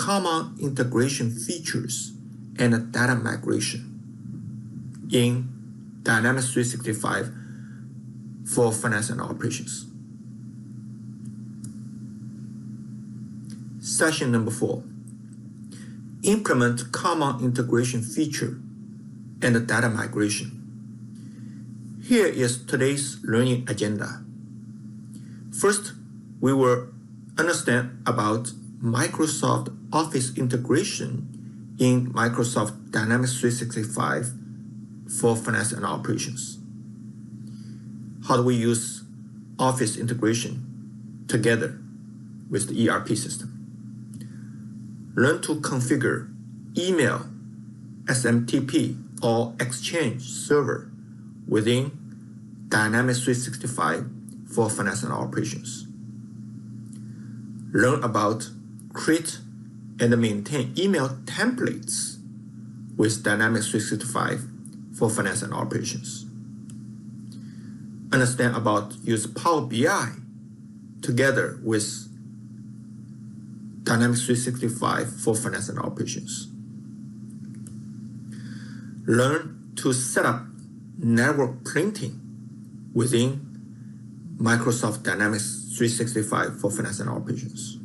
common integration features and data migration in Dynamics 365 for finance and operations. Session number 4. Implement common integration feature and data migration. Here is today's learning agenda. First, we will understand about Microsoft Office integration in Microsoft Dynamics 365 for finance and operations. How do we use Office integration together with the ERP system? Learn to configure email, SMTP, or Exchange server within Dynamics 365 for finance and operations. Learn about create and maintain email templates with Dynamics 365 for finance and operations. Understand about use Power BI together with Dynamics 365 for finance and operations. Learn to set up network printing within Microsoft Dynamics 365 for finance and operations.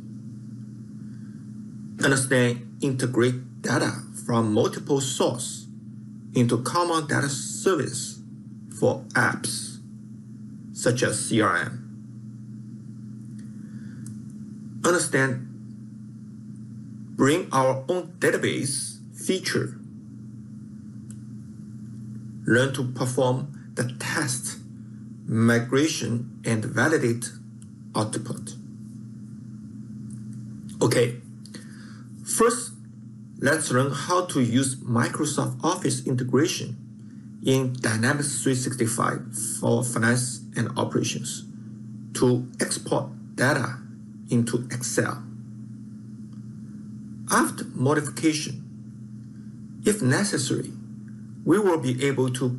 Understand integrate data from multiple sources into common data service for apps such as CRM. Understand bring our own database feature. Learn to perform the test, migration, and validate output. Okay, first, let's learn how to use Microsoft Office integration in Dynamics 365 for finance and operations to export data into Excel. After modification, if necessary, we will be able to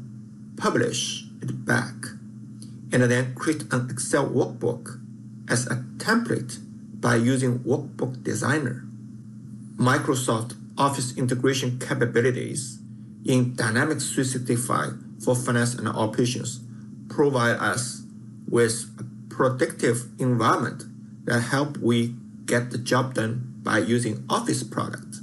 publish it back and then create an Excel workbook as a template by using Workbook Designer. Microsoft Office integration capabilities in Dynamics 365 for finance and operations provide us with a productive environment that help we get the job done by using Office product.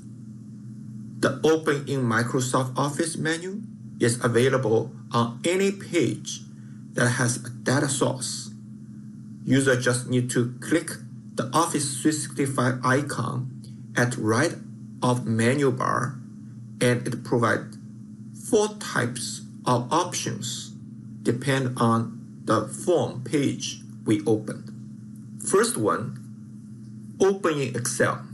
The Open in Microsoft Office menu is available on any page that has a data source. User just need to click the Office 365 icon at right of menu bar, and it provides 4 types of options depend on the form page we opened. First one, Open in Excel.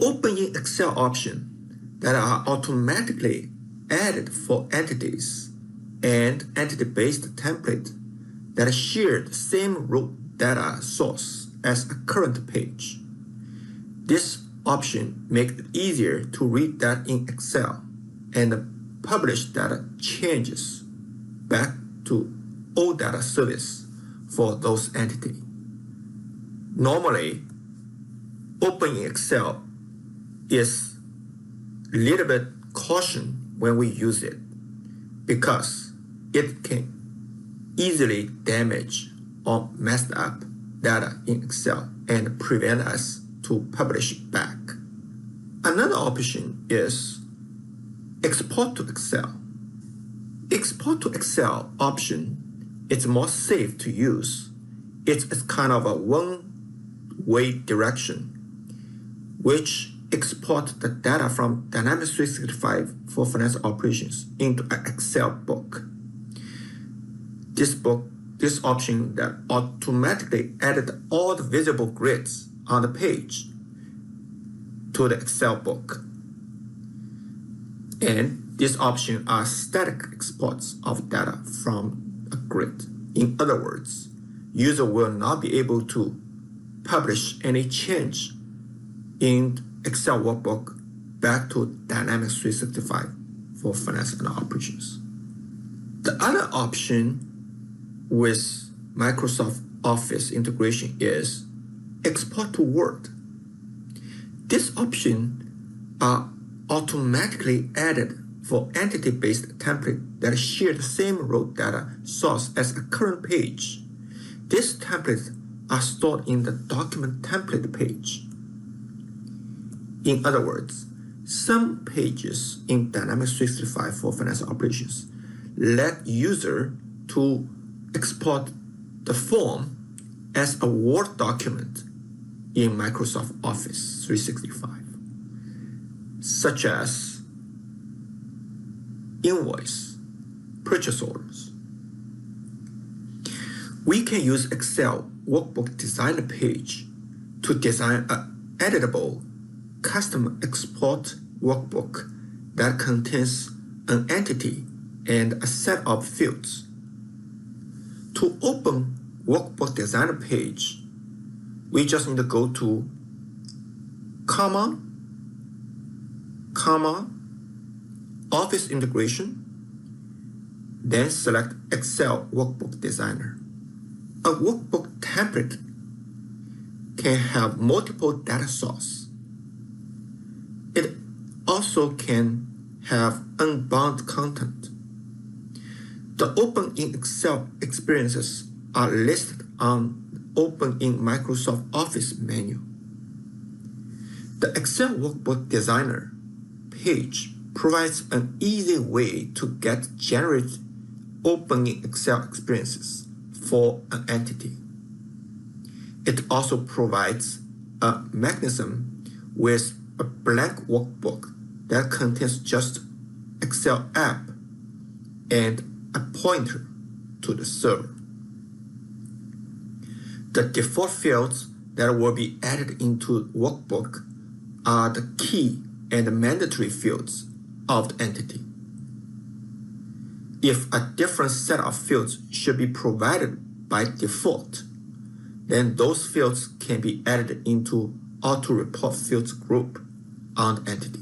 Open in Excel option that are automatically added for entities and entity-based template that share the same root data source as a current page. This option makes it easier to read that in Excel and publish data changes back to old data service for those entities. Normally, Open in Excel is a little bit caution when we use it because it can easily damage or mess up data in Excel and prevent us to publish back. Another option is Export to Excel. Export to Excel option is more safe to use. It's kind of a one-way direction which export the data from Dynamics 365 for finance operations into an Excel book. This option that automatically added all the visible grids on the page to the Excel book. And this option are static exports of data from a grid. In other words, user will not be able to publish any change in Excel workbook back to Dynamics 365 for finance and operations. The other option with Microsoft Office integration is Export to Word. These options are automatically added for entity-based template that share the same raw data source as a current page. These templates are stored in the document template page. In other words, some pages in Dynamics 365 for financial operations let user to export the form as a Word document in Microsoft Office 365, such as invoice, purchase orders. We can use Excel Workbook Designer page to design an editable custom export workbook that contains an entity and a set of fields. To open Workbook Designer page, we just need to go to comma, Office Integration, then select Excel Workbook Designer. A workbook template can have multiple data sources. It also can have unbound content. The Open in Excel experiences are listed on Open in Microsoft Office menu. The Excel Workbook Designer page provides an easy way to get generated Open in Excel experiences for an entity. It also provides a mechanism with a blank workbook that contains just Excel app and a pointer to the server. The default fields that will be added into the workbook are the key and mandatory fields of the entity. If a different set of fields should be provided by default, then those fields can be added into auto-report fields group on the entity.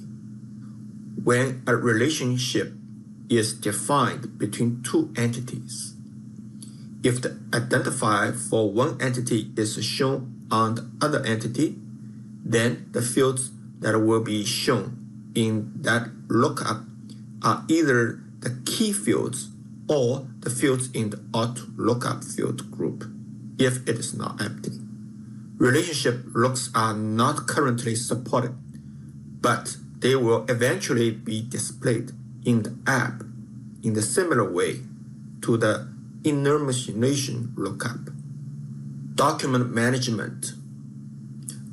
When a relationship is defined between two entities, if the identifier for one entity is shown on the other entity, then the fields that will be shown in that lookup are either the key fields or the fields in the auto lookup field group if it is not empty. Relationship looks are not currently supported, but they will eventually be displayed in the app in the similar way to the enumeration lookup. Document management,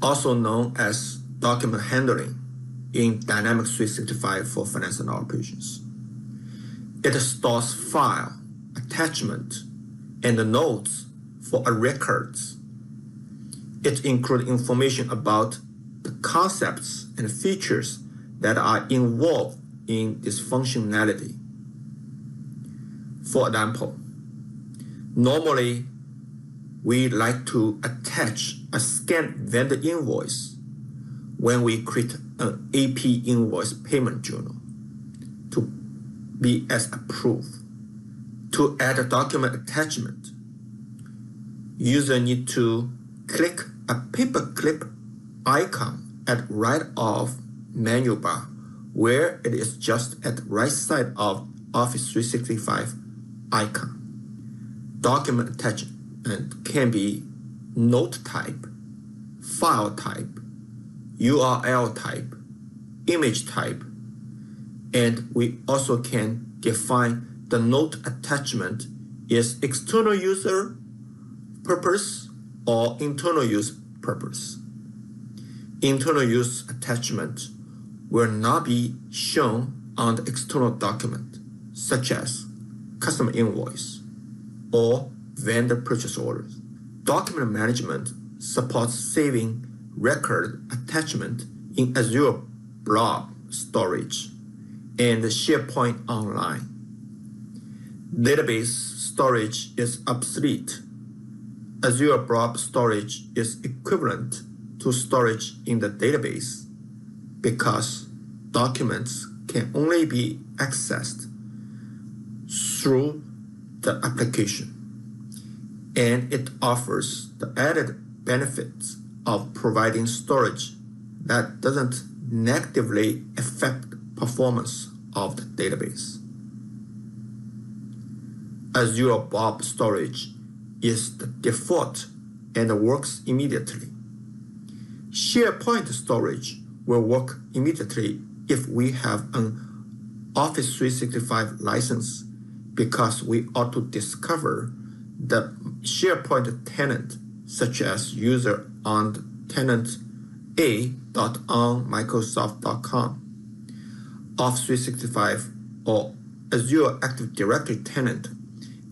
also known as document handling in Dynamics 365 for finance and operations. It stores file, attachment, and notes for a records. It includes information about the concepts and features that are involved in this functionality. For example, normally we like to attach a scanned vendor invoice when we create an AP invoice payment journal to be as approved. To add a document attachment, user need to click a paperclip icon at right of menu bar where it is just at the right side of Office 365 icon. Document attachment can be note type, file type, URL type, image type, and we also can define the note attachment is external user purpose or internal use purpose. Internal use attachment will not be shown on the external document, such as customer invoice or vendor purchase orders. Document management supports saving record attachment in Azure Blob storage and SharePoint Online. Database storage is obsolete. Azure Blob storage is equivalent to storage in the database because documents can only be accessed through the application, and it offers the added benefits of providing storage that doesn't negatively affect performance of the database. Azure Blob Storage is the default and works immediately. SharePoint storage will work immediately if we have an Office 365 license, because we auto-discover the SharePoint tenant, such as user on tenant a.onmicrosoft.com. Office 365 or Azure Active Directory tenant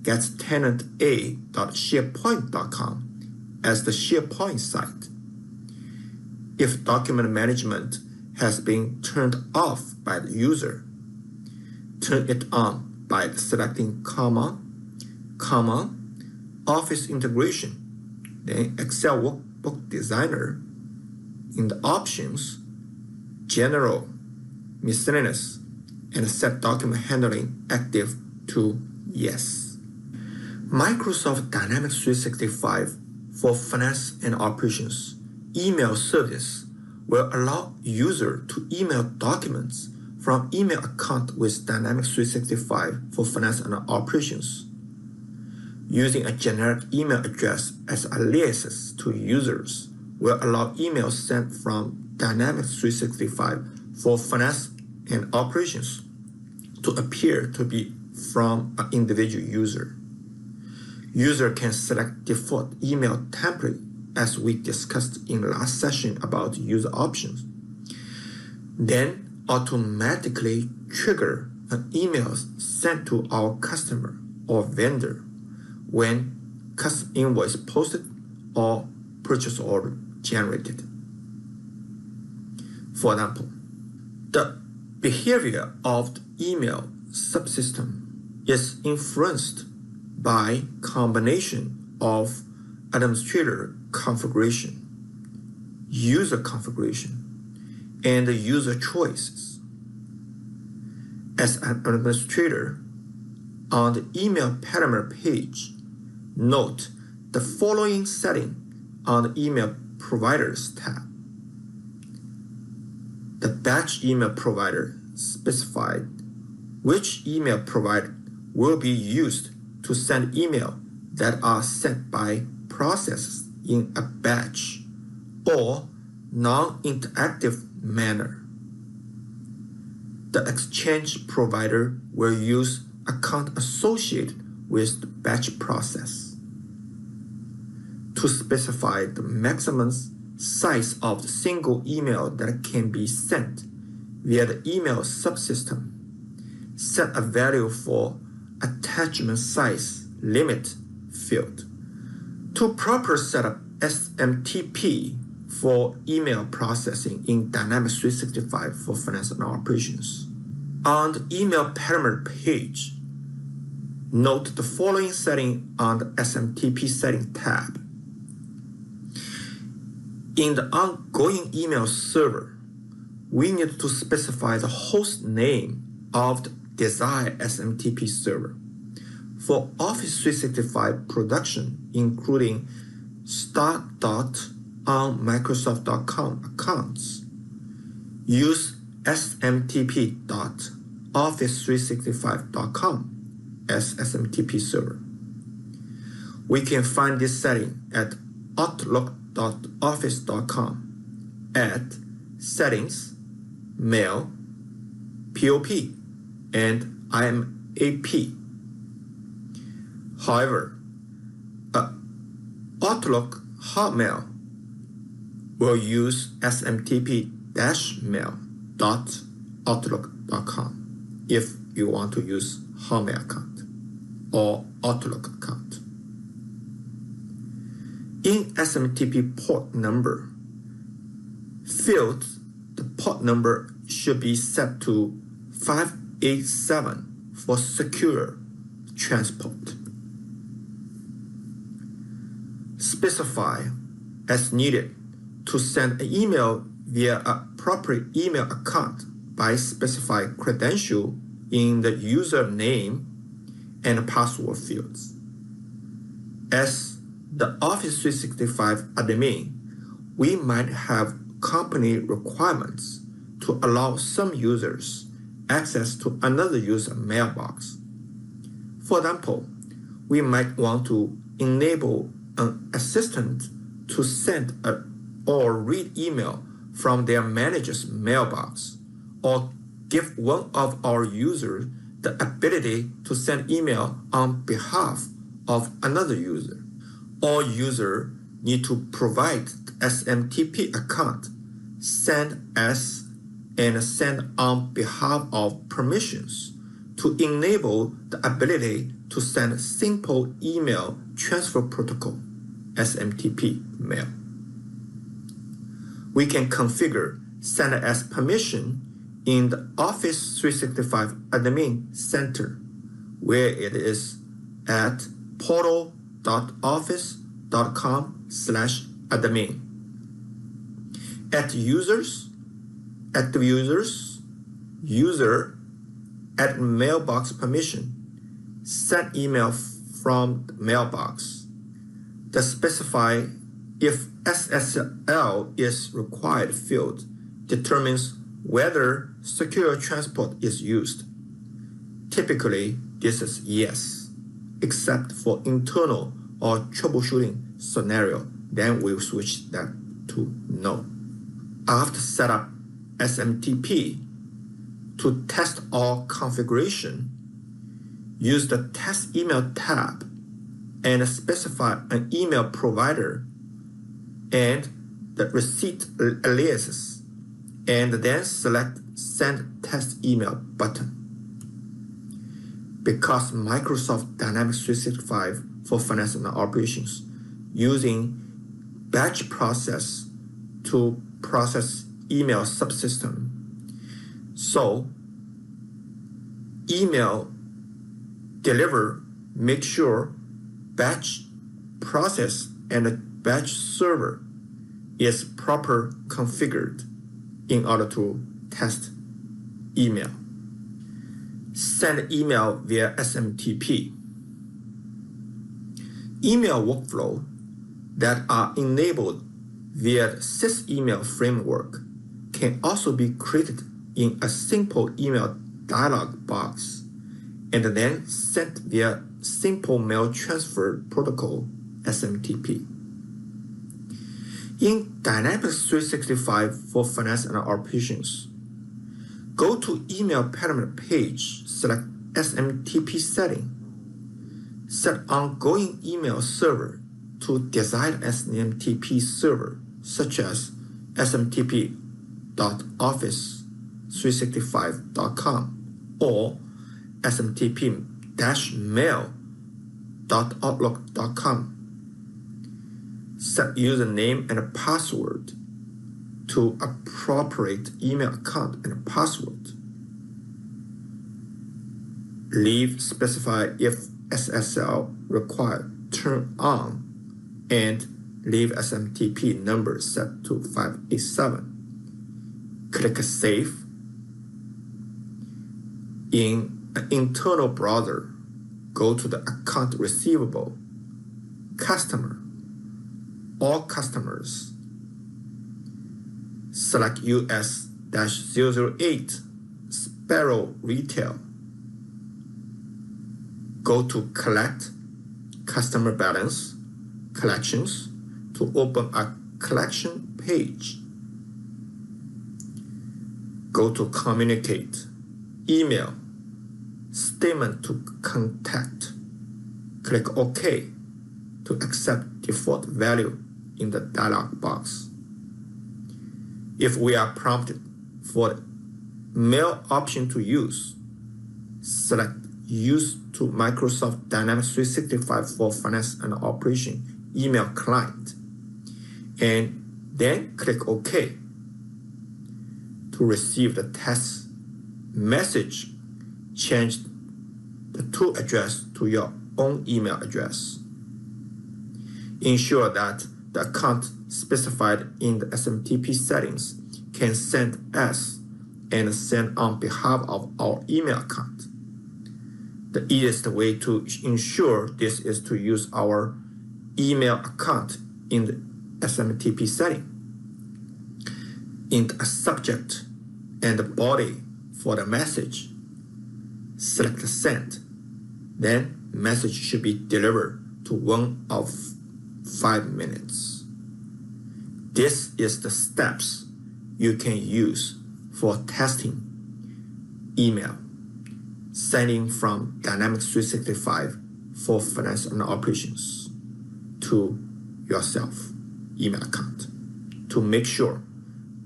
gets tenant a.sharepoint.com as the SharePoint site. If document management has been turned off by the user, turn it on by selecting Common, Office Integration, then Excel Workbook Designer. In the options, General, Miscellaneous, and set document handling active to yes. Microsoft Dynamics 365 for Finance and Operations email service will allow user to email documents from email account with Dynamics 365 for Finance and Operations. Using a generic email address as aliases to users will allow emails sent from Dynamics 365 for Finance and Operations to appear to be from an individual user. User can select default email template as we discussed in last session about user options. Then automatically trigger an email sent to our customer or vendor when custom invoice posted or purchase order generated. For example, the behavior of the email subsystem is influenced by combination of administrator configuration, user configuration, and user choices. As an administrator, on the email parameter page, note the following setting on the email providers tab. The batch email provider specified which email provider will be used to send email that are sent by processes in a batch or non-interactive manner. The exchange provider will use account associated with the batch process. To specify the maximum size of the single email that can be sent via the email subsystem, set a value for attachment size limit field. To proper set up SMTP for email processing in Dynamics 365 for Finance and Operations. On the email parameter page, note the following setting on the SMTP setting tab. In the ongoing email server, we need to specify the host name of the desired SMTP server. For Office 365 production, including start.onmicrosoft.com accounts, use smtp.office365.com as SMTP server. We can find this setting at outlook.office.com at Settings, Mail, POP, and IMAP. However, Outlook Hotmail will use smtp-mail.outlook.com if you want to use Hotmail account or Outlook account. In SMTP port number fields, the port number should be set to 587 for secure transport. Specify as needed to send an email via a appropriate email account by specifying credential in the username and password fields. As the Office 365 admin, we might have company requirements to allow some users access to another user mailbox. For example, we might want to enable an assistant to send or read email from their manager's mailbox, or give one of our users the ability to send email on behalf of another user. All users need to provide SMTP account, send as and send on behalf of permissions to enable the ability to send simple email transfer protocol, SMTP mail. We can configure send as permission in the Office 365 Admin Center, where it is at portal.office.com/admin. At users, active users, user at mailbox permission, send email from the mailbox. The specify if SSL is required field determines whether secure transport is used. Typically, this is yes, except for internal or troubleshooting scenario, then we'll switch that to no. After setup SMTP, to test all configuration, use the Test Email tab and specify an email provider and the receipt aliases, and then select Send Test Email button. Because Microsoft Dynamics 365 for Finance and Operations using batch process to process email subsystem, so email deliver make sure batch process and batch server is proper configured in order to test email. Send email via SMTP. Email workflow that are enabled via the SysEmail framework can also be created in a simple email dialog box and then sent via Simple Mail Transfer Protocol, SMTP. In Dynamics 365 for Finance and Operations, go to Email Parameter page, select SMTP setting, set ongoing email server to desired SMTP server, such as smtp.office365.com or smtp-mail.outlook.com. Set username and password to appropriate email account and password. Leave specify if SSL required, turn on, and leave SMTP number set to 587. Click Save. In an internal browser, go to the account receivable, customer, all customers. Select US-008 Sparrow Retail. Go to Collect, Customer Balance, Collections to open a collection page. Go to Communicate, Email, Statement to Contact. Click OK to accept default value in the dialog box. If we are prompted for the mail option to use, select Use to Microsoft Dynamics 365 for Finance and Operation email client, and then click OK to receive the test message. Change the to address to your own email address. Ensure that the account specified in the SMTP settings can send as and send on behalf of our email account. The easiest way to ensure this is to use our email account in the SMTP setting. in a subject and the body for the message. Select Send. Then message should be delivered to 1 of 5 minutes. This is the steps you can use for testing email sending from Dynamics 365 for finance and operations to yourself email account to make sure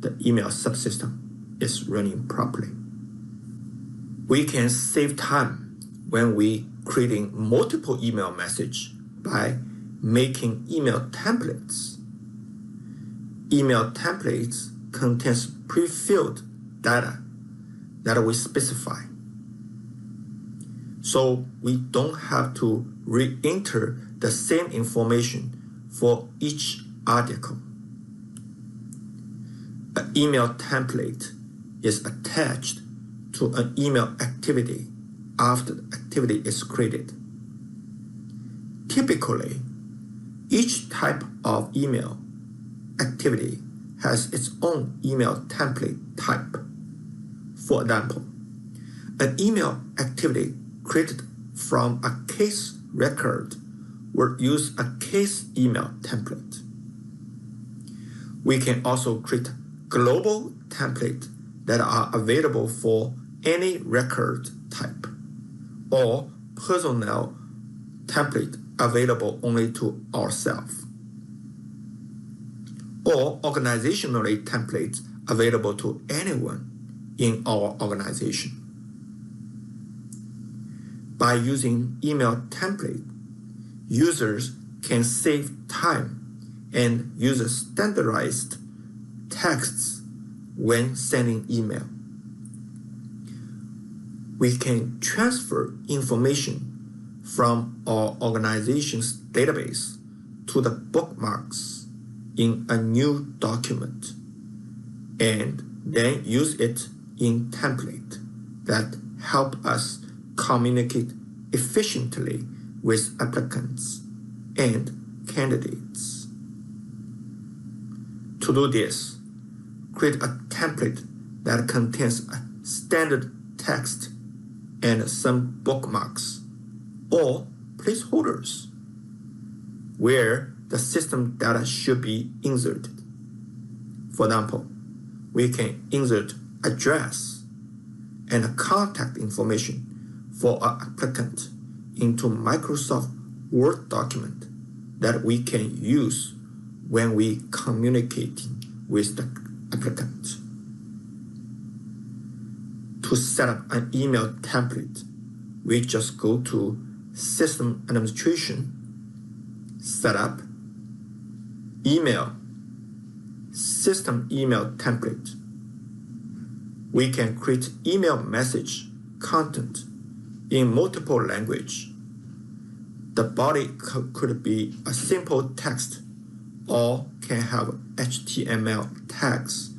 the email subsystem is running properly. We can save time when we creating multiple email message by making email templates. Email templates contains pre-filled data that we specify. So we don't have to re-enter the same information for each article. An email template is attached to an email activity after the activity is created. Typically, each type of email activity has its own email template type. For example, an email activity created from a case record will use a case email template. We can also create global templates that are available for any record type, or personnel template available only to ourselves, or organizationally templates available to anyone in our organization. By using email template, users can save time and use standardized texts when sending email. We can transfer information from our organization's database to the bookmarks in a new document and then use it in template that help us communicate efficiently with applicants and candidates. To do this, create a template that contains a standard text and some bookmarks or placeholders where the system data should be inserted. For example, we can insert address and contact information for an applicant into Microsoft Word document that we can use when we communicate with the applicant. To set up an email template, we just go to System Administration, Setup, Email, System Email Template. We can create email message content in multiple languages. The body could be a simple text or can have HTML tags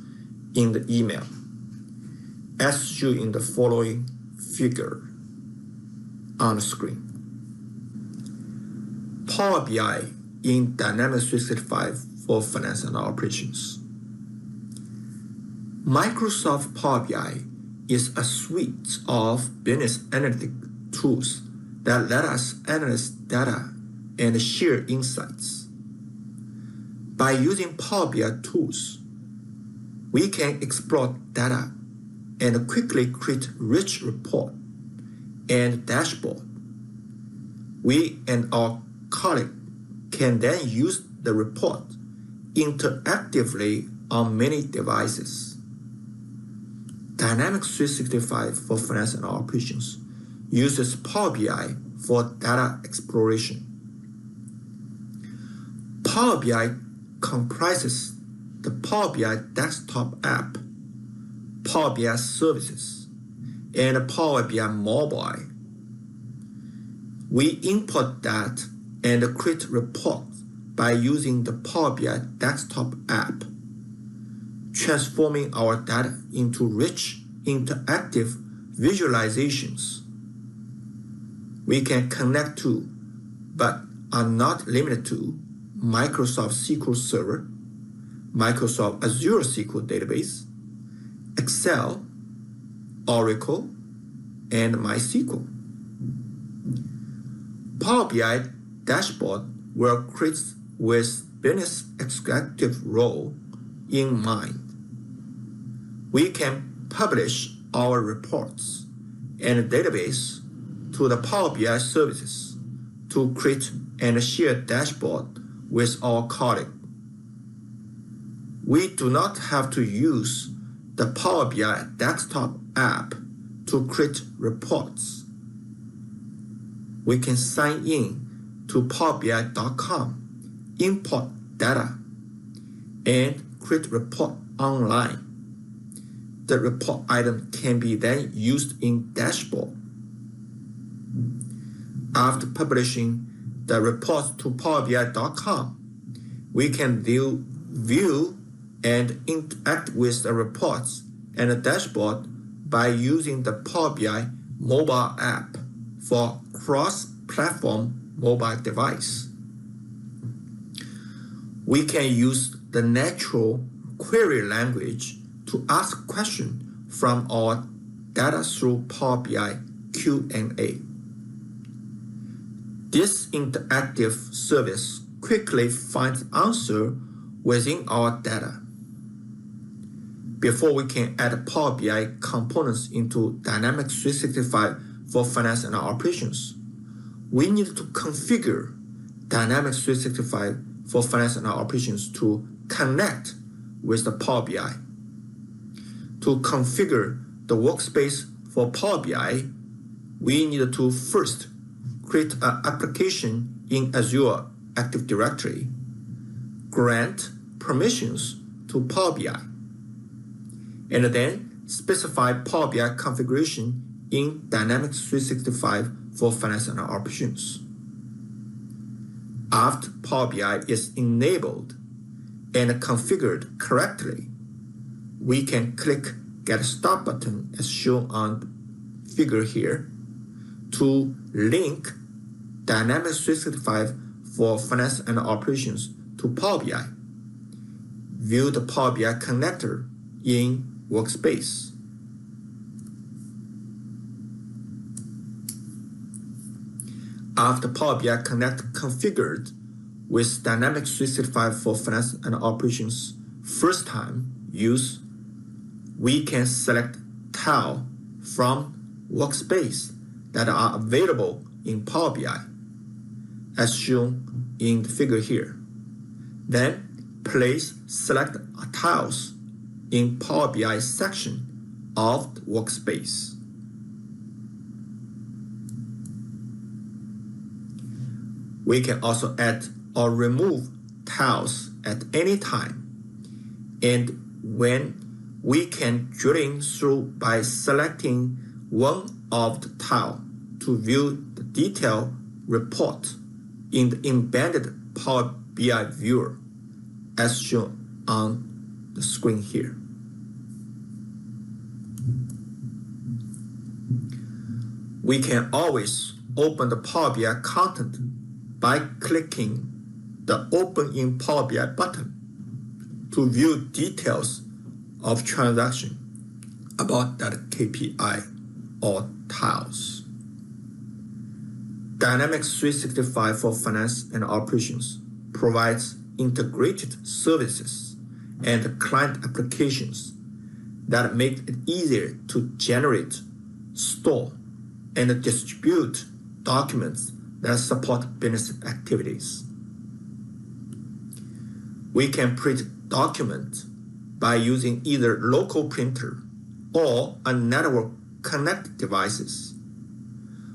in the email, as shown in the following figure on the screen. Power BI in Dynamics 365 for finance and operations. Microsoft Power BI is a suite of business analytic tools that let us analyze data and share insights. By using Power BI tools, we can explore data and quickly create rich report and dashboard. We and our colleague can then use the report interactively on many devices. Dynamics 365 for finance and operations uses Power BI for data exploration. Power BI comprises the Power BI desktop app, Power BI services, and Power BI mobile. We import that and create reports by using the Power BI desktop app, transforming our data into rich, interactive visualizations. We can connect to, but are not limited to, Microsoft SQL Server, Microsoft Azure SQL database, Excel, Oracle, and MySQL. Power BI dashboard will create with business executive role in mind. We can publish our reports and database to the Power BI services to create and share dashboard with our colleagues. We do not have to use the Power BI desktop app to create reports. We can sign in to PowerBI.com, import data, and create report online. The report item can be then used in dashboard. After publishing the reports to PowerBI.com, we can view and interact with the reports and the dashboard by using the Power BI mobile app for cross-platform mobile device. We can use the natural query language to ask questions from our data through Power BI Q&A. This interactive service quickly finds answers within our data. Before we can add Power BI components into Dynamics 365 for finance and operations, we need to configure Dynamics 365 for finance and operations to connect with the Power BI. To configure the workspace for Power BI, we need to first create an application in Azure Active Directory, grant permissions to Power BI, and then specify Power BI configuration in Dynamics 365 for finance and operations. After Power BI is enabled and configured correctly, we can click Get Start button as shown on the figure here to link Dynamics 365 for finance and operations to Power BI. View the Power BI connector in Workspace. After Power BI Connect configured with Dynamics 365 for finance and operations first time use, we can select tile from Workspace that are available in Power BI, as shown in the figure here. Then place select tiles in Power BI section of the Workspace. We can also add or remove tiles at any time, and when we can drill in through by selecting one of the tile to view the detailed report in the embedded Power BI viewer, as shown on the screen here. We can always open the Power BI content by clicking the Open in Power BI button to view details of transaction about that KPI or tiles. Dynamics 365 for finance and operations provides integrated services and client applications that make it easier to generate, store, and distribute documents that support business activities. We can print documents by using either local printer or a network connected devices.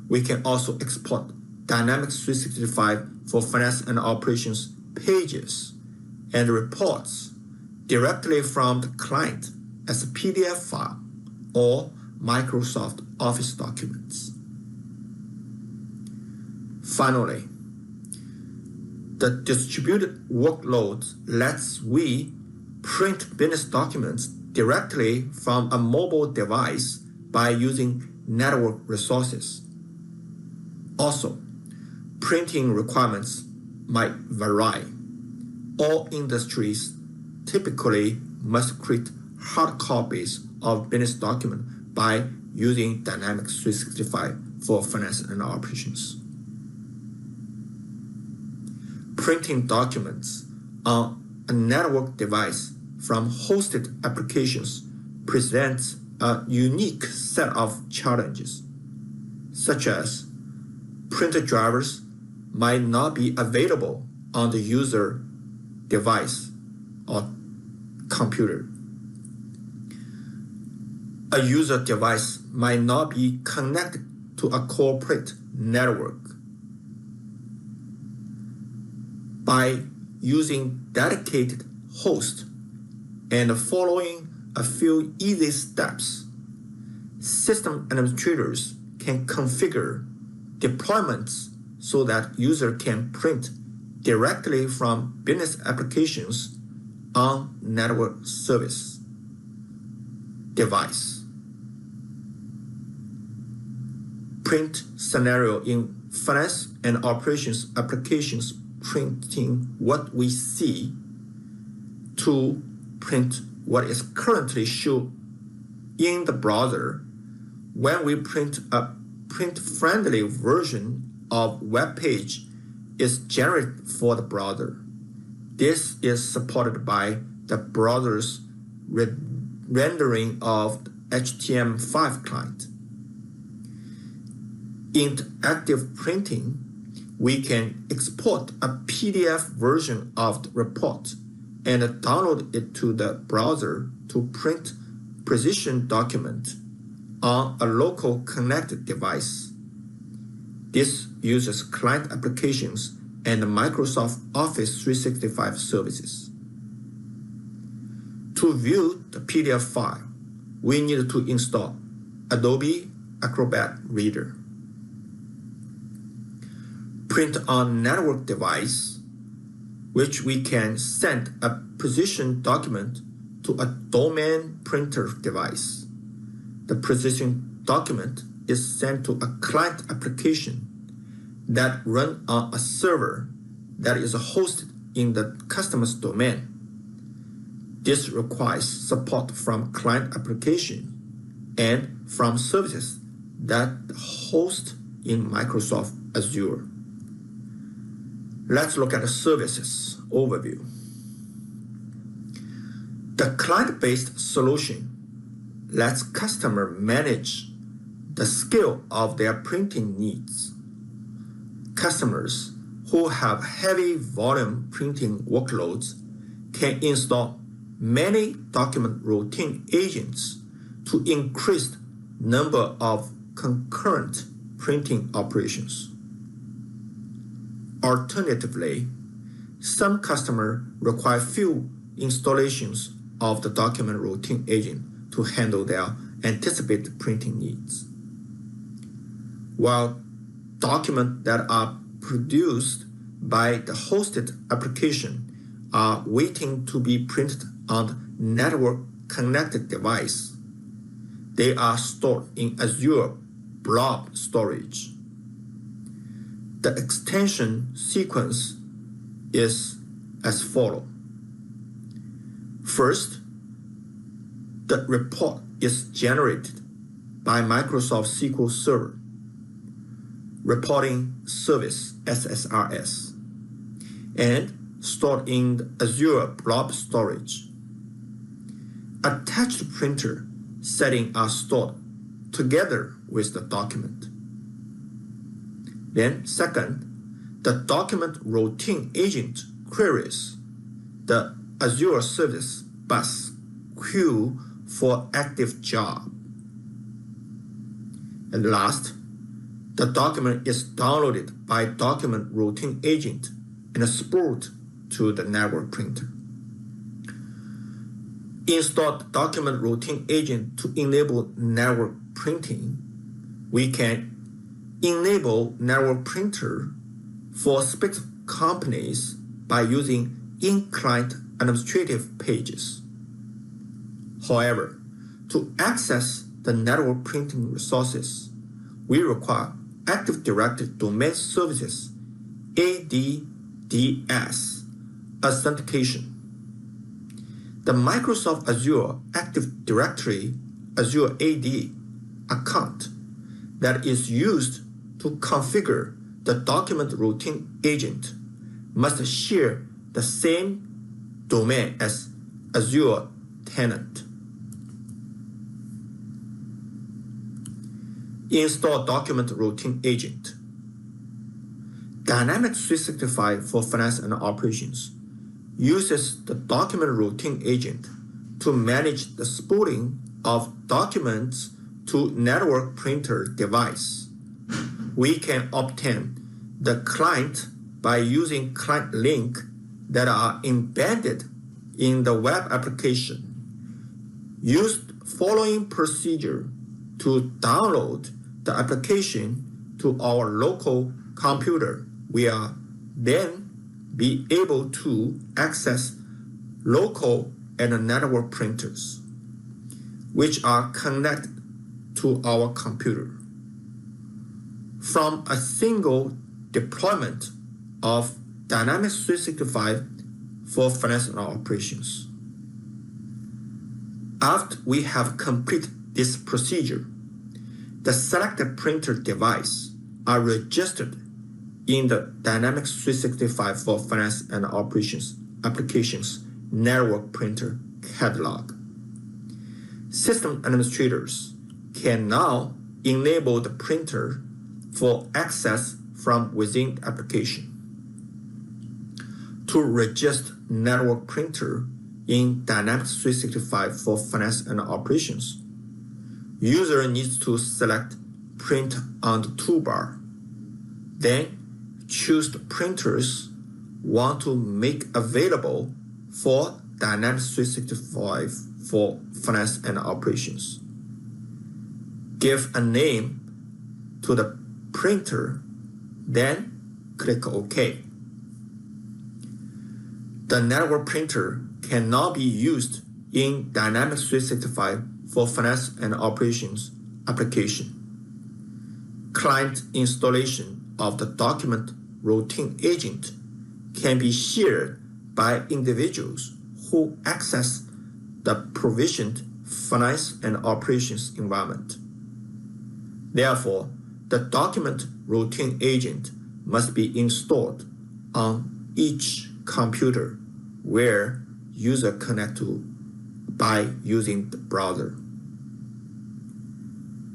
We can also export Dynamics 365 for finance and operations pages and reports directly from the client as a PDF file or Microsoft Office documents. Finally, the distributed workload lets we print business documents directly from a mobile device by using network resources. Also, printing requirements might vary. All industries typically must create hard copies of business document by using Dynamics 365 for finance and operations. Printing documents on a network device from hosted applications presents a unique set of challenges, such as printer drivers might not be available on the user device or computer. A user device might not be connected to a corporate network. By using dedicated host and following a few easy steps, system administrators can configure deployments so that user can print directly from business applications on network service device. Print scenario in finance and operations applications, printing what we see to print what is currently shown in the browser. When we print a print-friendly version of web page is generated for the browser. This is supported by the browser's rendering of the HTML5 client. Interactive printing, we can export a PDF version of the report and download it to the browser to print precision document on a local connected device. This uses client applications and Microsoft Office 365 services. To view the PDF file, we need to install Adobe Acrobat Reader. Print on network device, which we can send a precision document to a domain printer device. The precision document is sent to a client application that runs on a server that is hosted in the customer's domain. This requires support from client application and from services that host in Microsoft Azure. Let's look at the services overview. The client-based solution lets customer manage the scale of their printing needs. Customers who have heavy volume printing workloads can install many document routine agents to increase number of concurrent printing operations. Alternatively, some customers require few installations of the document routine agent to handle their anticipated printing needs. While documents that are produced by the hosted application are waiting to be printed on the network connected device, they are stored in Azure blob storage. The extension sequence is as follows. First, the report is generated by Microsoft SQL Server Reporting Service SSRS and stored in the Azure blob storage. Attached printer settings are stored together with the document. Then second, the document routine agent queries the Azure Service Bus queue for active job. And last, the document is downloaded by document routine agent and spooled to the network printer. Install the document routine agent to enable network printing. We can enable network printer for specific companies by using in-client administrative pages. However, to access the network printing resources, we require Active Directory Domain Services ADDS authentication. The Microsoft Azure Active Directory Azure AD account that is used to configure the document routine agent must share the same domain as Azure tenant. Install document routine agent. Dynamics 365 for Finance and Operations uses the document routine agent to manage the spooling of documents to network printer device. We can obtain the client by using client link that are embedded in the web application. Use the following procedure to download the application to our local computer. We are then be able to access local and network printers, which are connected to our computer. From a single deployment of Dynamics 365 for Finance and Operations. After we have completed this procedure, the selected printer device are registered in the Dynamics 365 for Finance and Operations applications network printer catalog. System administrators can now enable the printer for access from within the application. To register network printer in Dynamics 365 for Finance and Operations, user needs to select Print on the toolbar. Then choose the printers want to make available for Dynamics 365 for Finance and Operations. Give a name to the printer, then click OK. The network printer can now be used in Dynamics 365 for Finance and Operations application. Client installation of the document routine agent can be shared by individuals who access the provisioned Finance and Operations environment. Therefore, the document routine agent must be installed on each computer where user connect to by using the browser.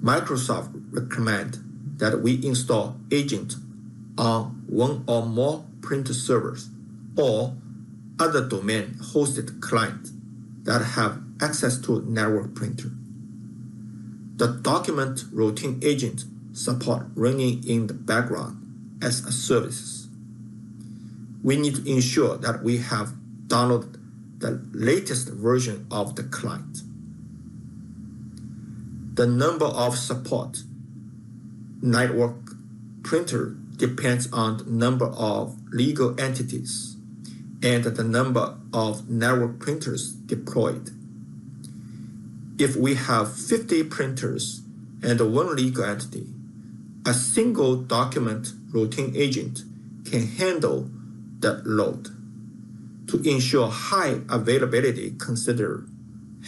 Microsoft recommend that we install agent on one or more printer servers or other domain hosted client that have access to network printer. The document routine agent support running in the background as a service. We need to ensure that we have downloaded the latest version of the client. The number of support network printer depends on the number of legal entities and the number of network printers deployed. If we have 50 printers and one legal entity, a single document routine agent can handle that load. To ensure high availability, consider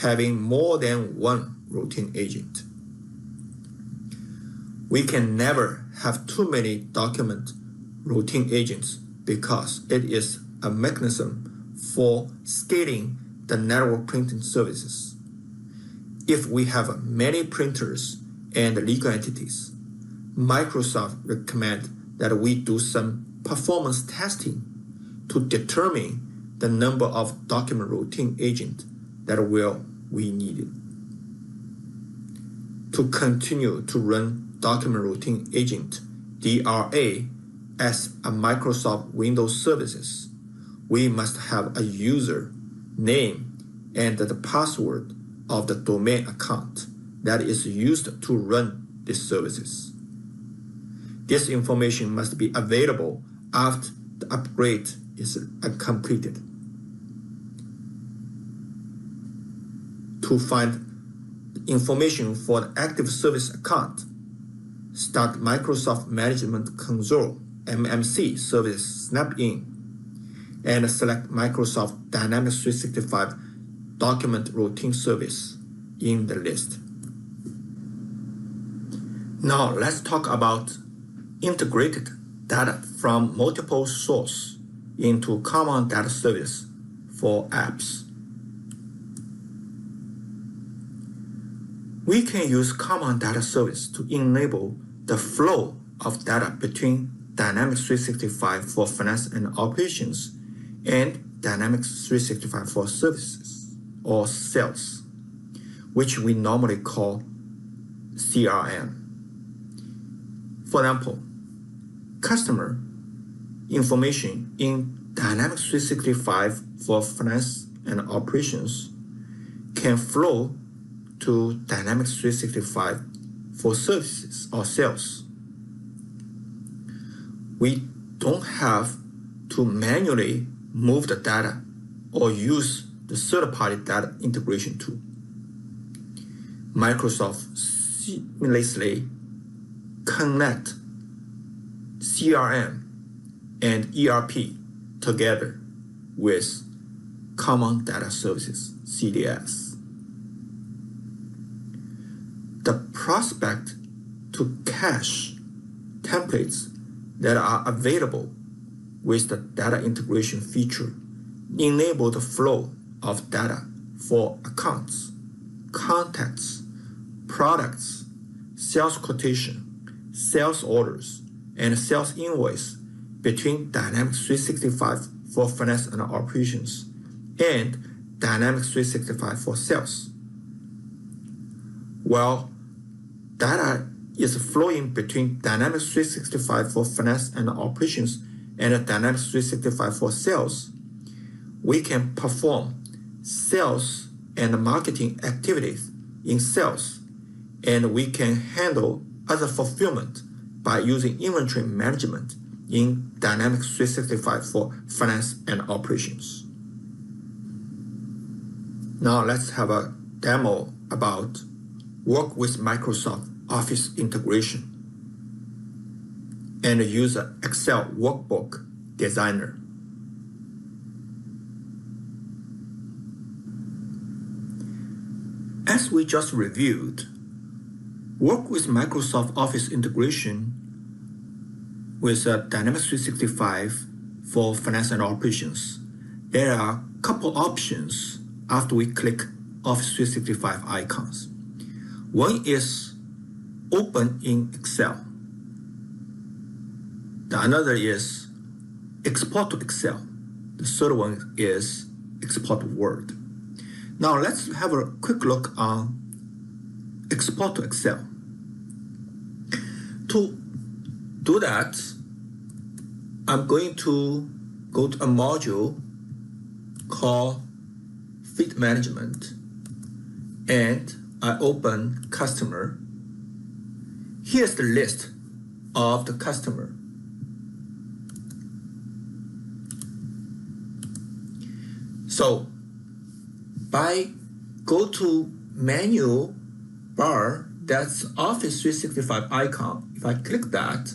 having more than one routine agent. We can never have too many document routine agents because it is a mechanism for scaling the network printing services. If we have many printers and legal entities, Microsoft recommend that we do some performance testing to determine the number of document routine agents that we needed. To continue to run document routine agent DRA as a Microsoft Windows services, we must have a user name and the password of the domain account that is used to run these services. This information must be available after the upgrade is completed. To find information for the active service account, start Microsoft Management Console MMC service snap-in and select Microsoft Dynamics 365 document routine service in the list. Now let's talk about integrated data from multiple sources into common data service for apps. We can use common data service to enable the flow of data between Dynamics 365 for finance and operations and Dynamics 365 for services or sales, which we normally call CRM. For example, customer information in Dynamics 365 for finance and operations can flow to Dynamics 365 for services or sales. We don't have to manually move the data or use the third-party data integration tool. Microsoft seamlessly connect CRM and ERP together with Common Data Services, CDS. The prospect to cache templates that are available with the data integration feature enable the flow of data for accounts, contacts, products, sales quotation, sales orders, and sales invoice between Dynamics 365 for finance and operations and Dynamics 365 for sales. While data is flowing between Dynamics 365 for finance and operations and Dynamics 365 for sales, we can perform sales and marketing activities in sales, and we can handle other fulfillment by using inventory management in Dynamics 365 for finance and operations. Now let's have a demo about work with Microsoft Office integration and use an Excel workbook designer. As we just reviewed, work with Microsoft Office integration with Dynamics 365 for finance and operations. There are a couple options after we click Office 365 icons. One is open in Excel. The another is export to Excel. The third one is export to Word. Now let's have a quick look on export to Excel. To do that, I'm going to go to a module called Feed Management, and I open customer. Here's the list of the customer. So by go to menu bar, that's Office 365 icon. If I click that,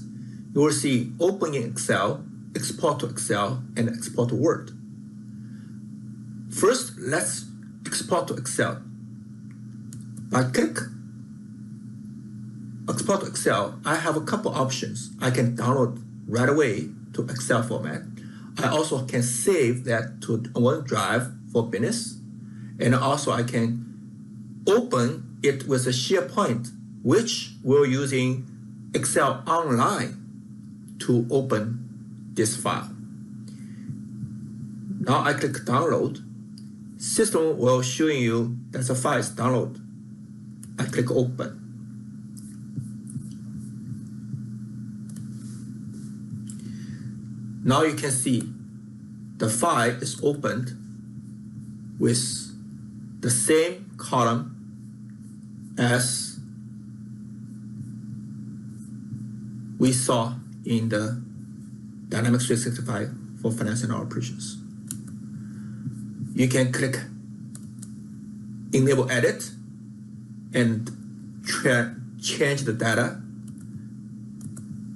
you will see open in Excel, export to Excel, and export to Word. First, let's export to Excel. By click export to Excel, I have a couple options. I can download right away to Excel format. I also can save that to OneDrive for business. And also I can open it with a SharePoint, which we're using Excel Online to open this file. Now I click download. System will show you that the file is downloaded. I click open. Now you can see the file is opened with the same column as we saw in the Dynamics 365 for finance and operations. You can click enable edit and change the data.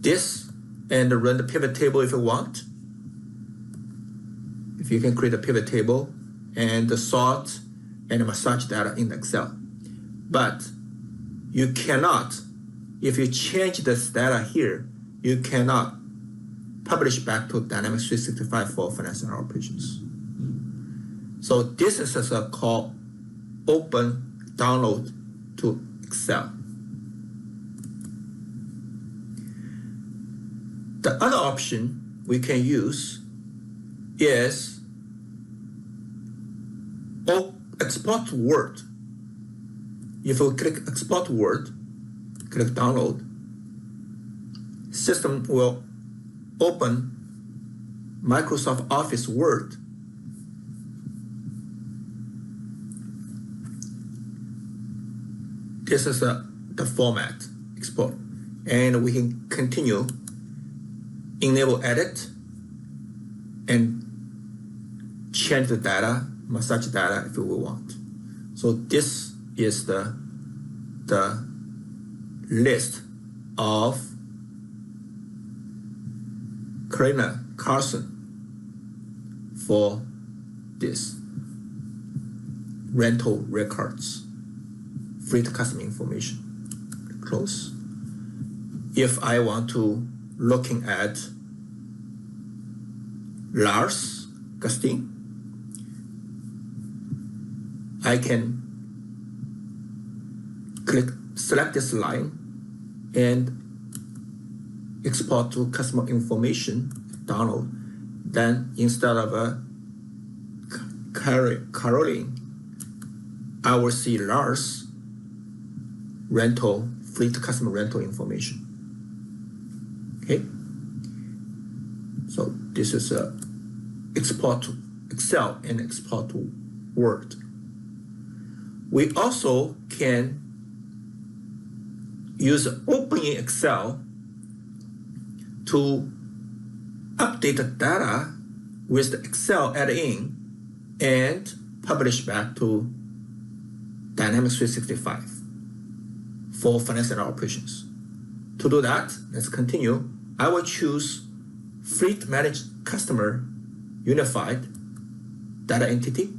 This and run the pivot table if you want. If you can create a pivot table and sort and massage data in Excel. But you cannot, if you change this data here, you cannot publish back to Dynamics 365 for financial operations. So this is a called open download to Excel. The other option we can use is export to Word. If we click export to Word, click download, system will open Microsoft Office Word. This is the format export, and we can continue enable edit and change the data, massage data if we want. So this is the list of Karina Carson for this rental records, free customer information. Close. If I want to looking at Lars Gustin, I can select this line and export to customer information, download. Then instead of Caroline, I will see Lars rental, free customer rental information. Okay, so this is a export to Excel and export to Word. We also can use Open in Excel to update the data with the Excel add-in and publish back to Dynamics 365 for financial operations. To do that, let's continue. I will choose Fleet Managed Customer Unified Data Entity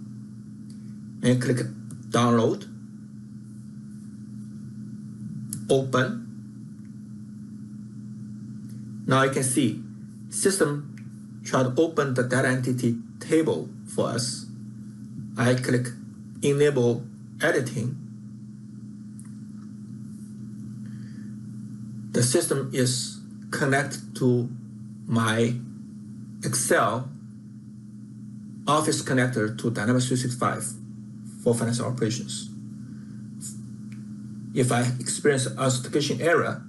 and click Download, Open. Now you can see system try to open the data entity table for us. I click Enable Editing. The system is connected to my Excel Office connector to Dynamics 365 for financial operations. If I experience an authentication error,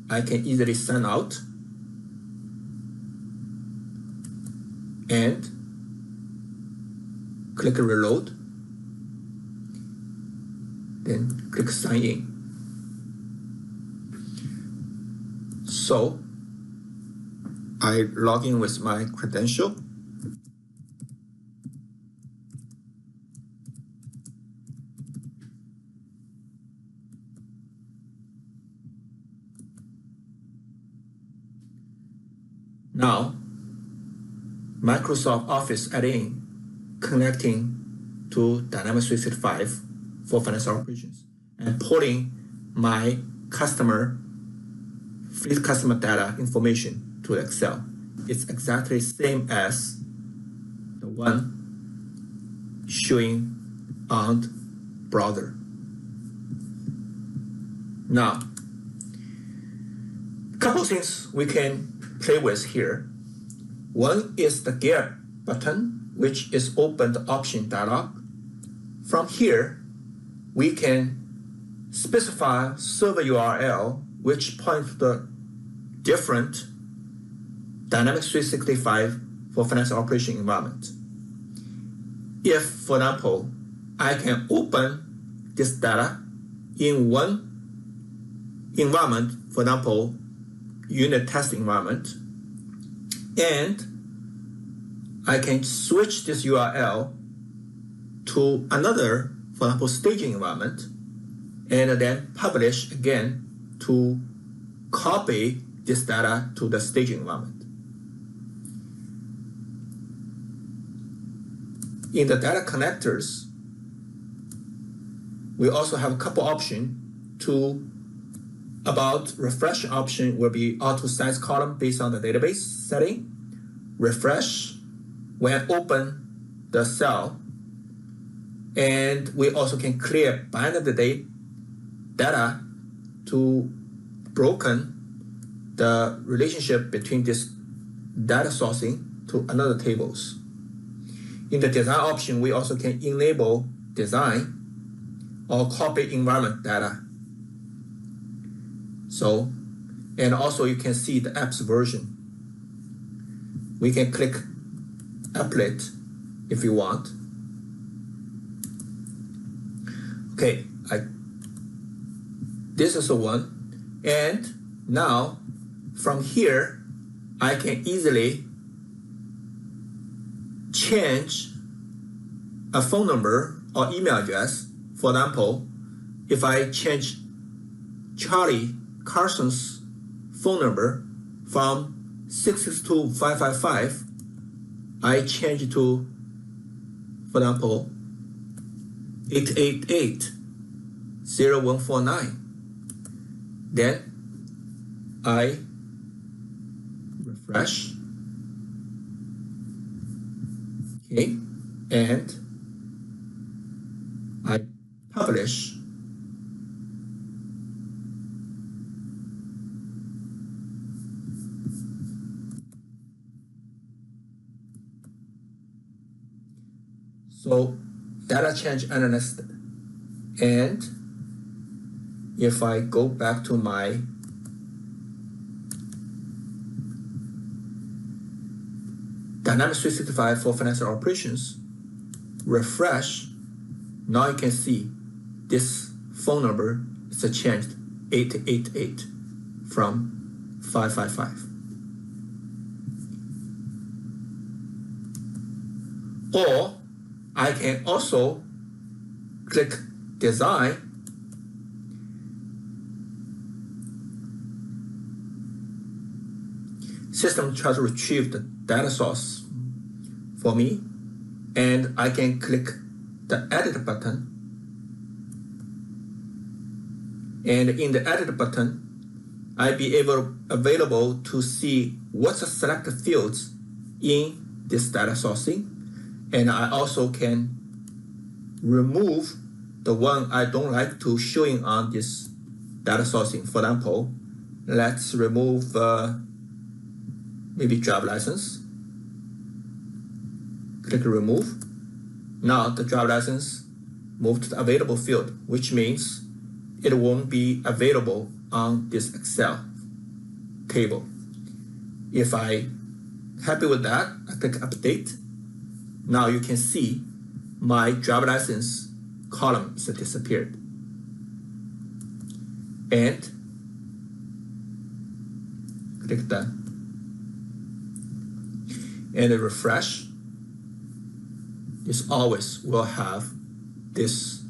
I can easily sign out and click Reload, then click Sign In. So I log in with my credential. Now, Microsoft Office add-in connecting to Dynamics 365 for financial operations and pulling my fleet customer data information to Excel. It's exactly the same as the one showing on browser. Now, a couple of things we can play with here. One is the Get button, which is open the option dialog. From here, we can specify server URL, which points to the different Dynamics 365 for financial operation environment. If, for example, I can open this data in one environment, for example, unit test environment, and I can switch this URL to another, for example, staging environment, and then publish again to copy this data to the staging environment. In the data connectors, we also have a couple options to about refresh option will be auto size column based on the database setting. Refresh when open the cell. And we also can clear binary data to broken the relationship between this data sourcing to another tables. In the design option, we also can enable design or copy environment data. So, and also you can see the apps version. We can click applet if you want. Okay, this is the one. And now from here, I can easily change a phone number or email address. For example, if I change Charlie Carson's phone number from 662-555, I change it to, for example, 888-0149. Then I refresh. Okay, and I publish. So data change analyst. And if I go back to my Dynamics 365 for financial operations, refresh, now you can see this phone number is changed 888 from 555. Or I can also click design, system tries to retrieve the data source for me, and I can click the edit button, and in the edit button I'll be available to see what's the selected fields in this data sourcing, and I also can remove the one I don't like to showing on this data sourcing. For example, let's remove maybe driver license. Click remove. Now the driver license moved to the available field, which means it won't be available on this Excel table. If I happy with that, I click update. Now you can see my driver license column is disappeared. And click that. And refresh. This always will have this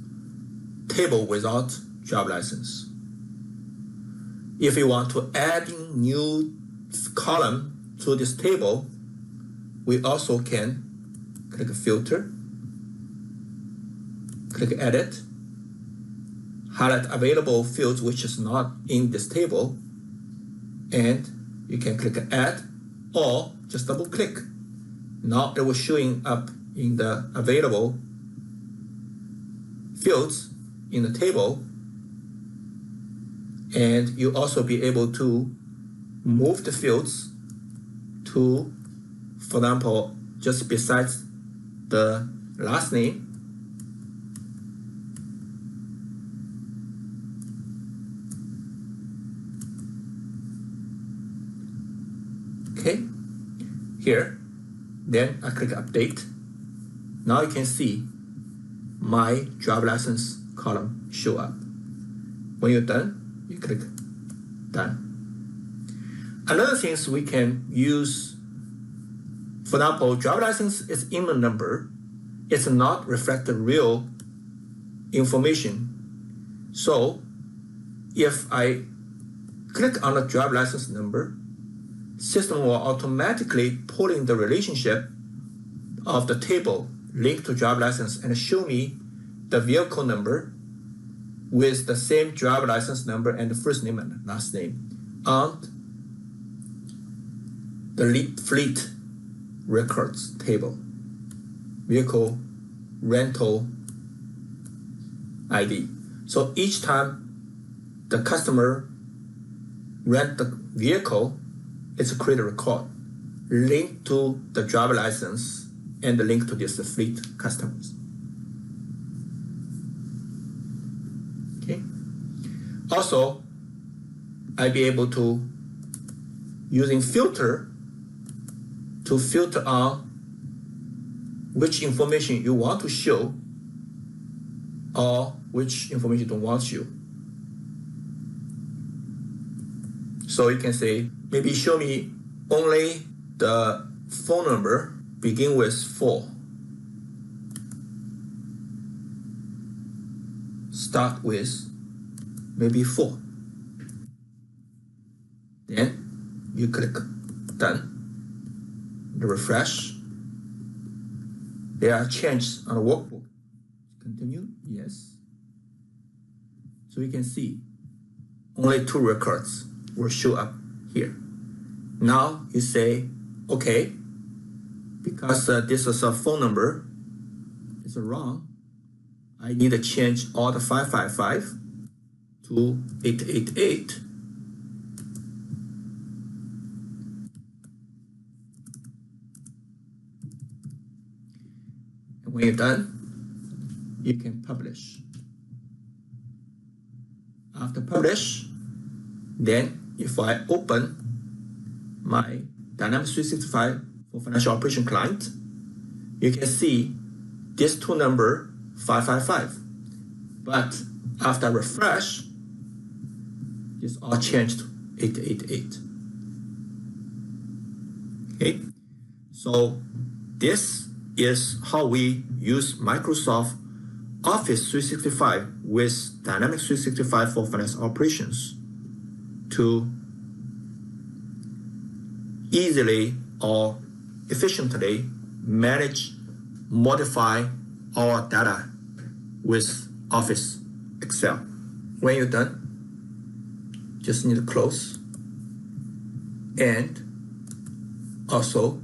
table without driver license. If you want to add in new column to this table, we also can click filter, click edit, highlight available fields which is not in this table, and you can click add or just double click. Now it will showing up in the available fields in the table, and you also be able to move the fields to, for example, just besides the last name, okay, here, then I click update. Now you can see my driver license column show up. When you're done, you click done. Another things we can use, for example, driver license is IMEI number. It's not reflect the real information. So if I click on the driver license number, system will automatically pull in the relationship of the table linked to driver license and show me the vehicle number with the same driver license number and the first name and last name on the fleet records table, vehicle rental ID. So each time the customer rent the vehicle, it's a create a record linked to the driver license and the link to this fleet customers. Okay. Also, I'll be able to using filter to filter on which information you want to show or which information you don't want to show. So you can say, maybe show me only the phone number begin with 4. Start with maybe 4. Then you click done. The refresh. There are changes on the workbook. Continue, yes. So you can see only 2 records will show up here. Now you say, okay, because this is a phone number, it's wrong. I need to change all the 555 to 888. And when you're done, you can publish. After publish, then if I open my Dynamics 365 for financial operation client, you can see this 2 number 555. But after refresh, this all changed to 888. Okay, so this is how we use Microsoft Office 365 with Dynamics 365 for financial operations to easily or efficiently manage, modify our data with Office Excel. When you're done, just need to close. And also,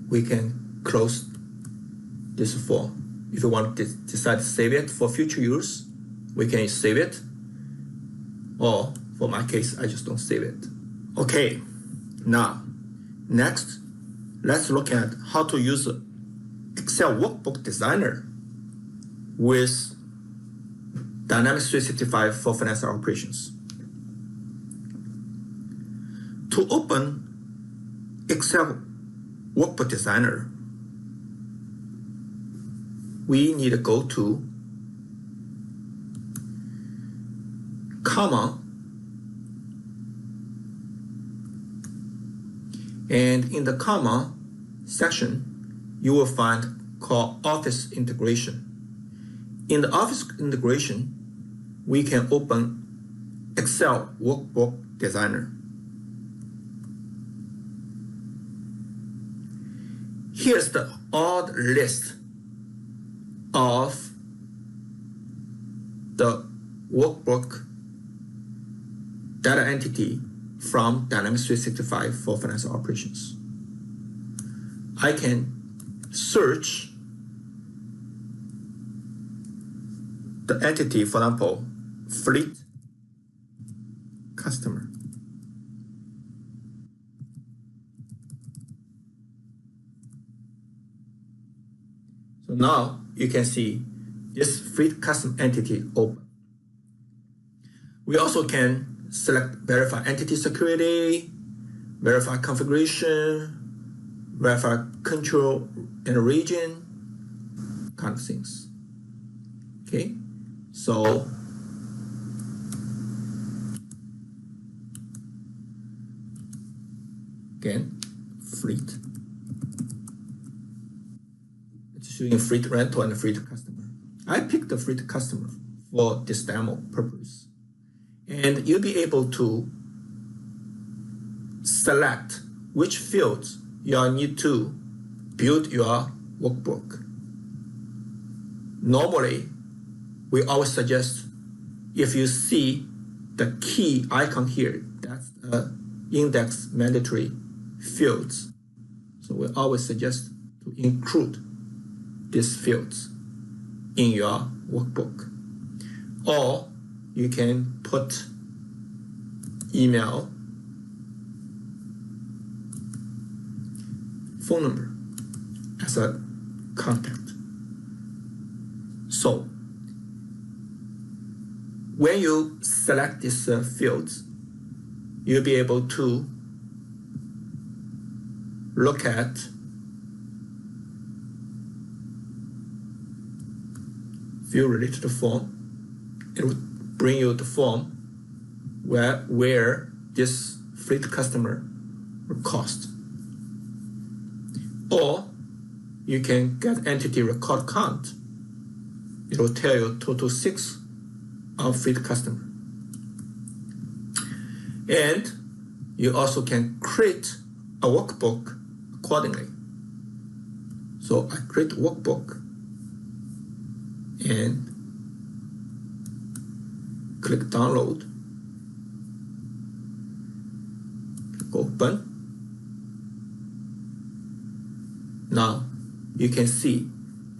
we can close this form. If you want to decide to save it for future use, we can save it. Or for my case, I just don't save it. Okay, now, next, let's look at how to use Excel Workbook Designer with Dynamics 365 for financial operations. To open Excel Workbook Designer, we need to go to Common, and in the Common section, you will find called Office Integration. In the Office Integration, we can open Excel Workbook Designer. Here's the odd list of the workbook data entity from Dynamics 365 for financial operations. I can search the entity, for example, fleet customer. So now you can see this fleet custom entity open. We also can select verify entity security, verify configuration, verify control and region, kind of things. Okay, so again, fleet. It's showing fleet rental and fleet customer. I picked the fleet customer for this demo purpose. And you'll be able to select which fields you need to build your workbook. Normally, we always suggest if you see the key icon here, that's index mandatory fields. So we always suggest to include these fields in your workbook. Or you can put email, phone number as a contact. So when you select these fields, you'll be able to look at field related form. It will bring you the form where this fleet customer will cost. Or you can get entity record count. It will tell you total 6 of fleet customer. And you also can create a workbook accordingly. So I create a workbook and click download, click open. Now you can see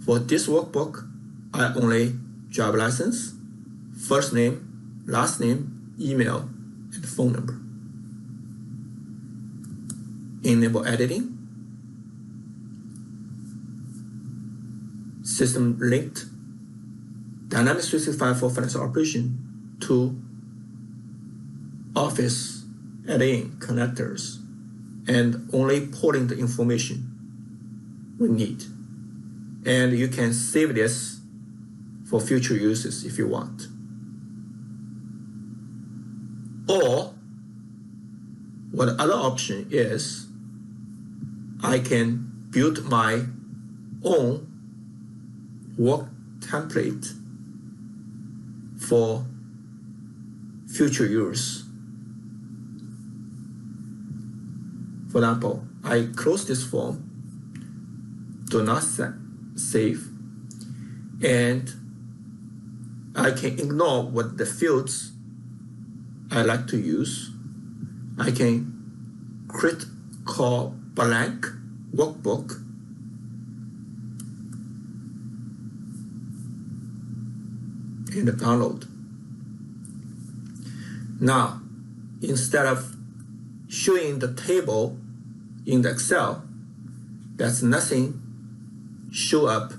for this workbook, I only driver license, first name, last name, email, and phone number. Enable editing. System linked Dynamics 365 for financial operation to Office add-in connectors and only pulling the information we need. And you can save this for future uses if you want. Or what other option is, I can build my own work template for future use. For example, I close this form, do not save, and I can ignore what the fields I like to use. I can create call blank workbook and download. Now, instead of showing the table in the Excel, that's nothing show up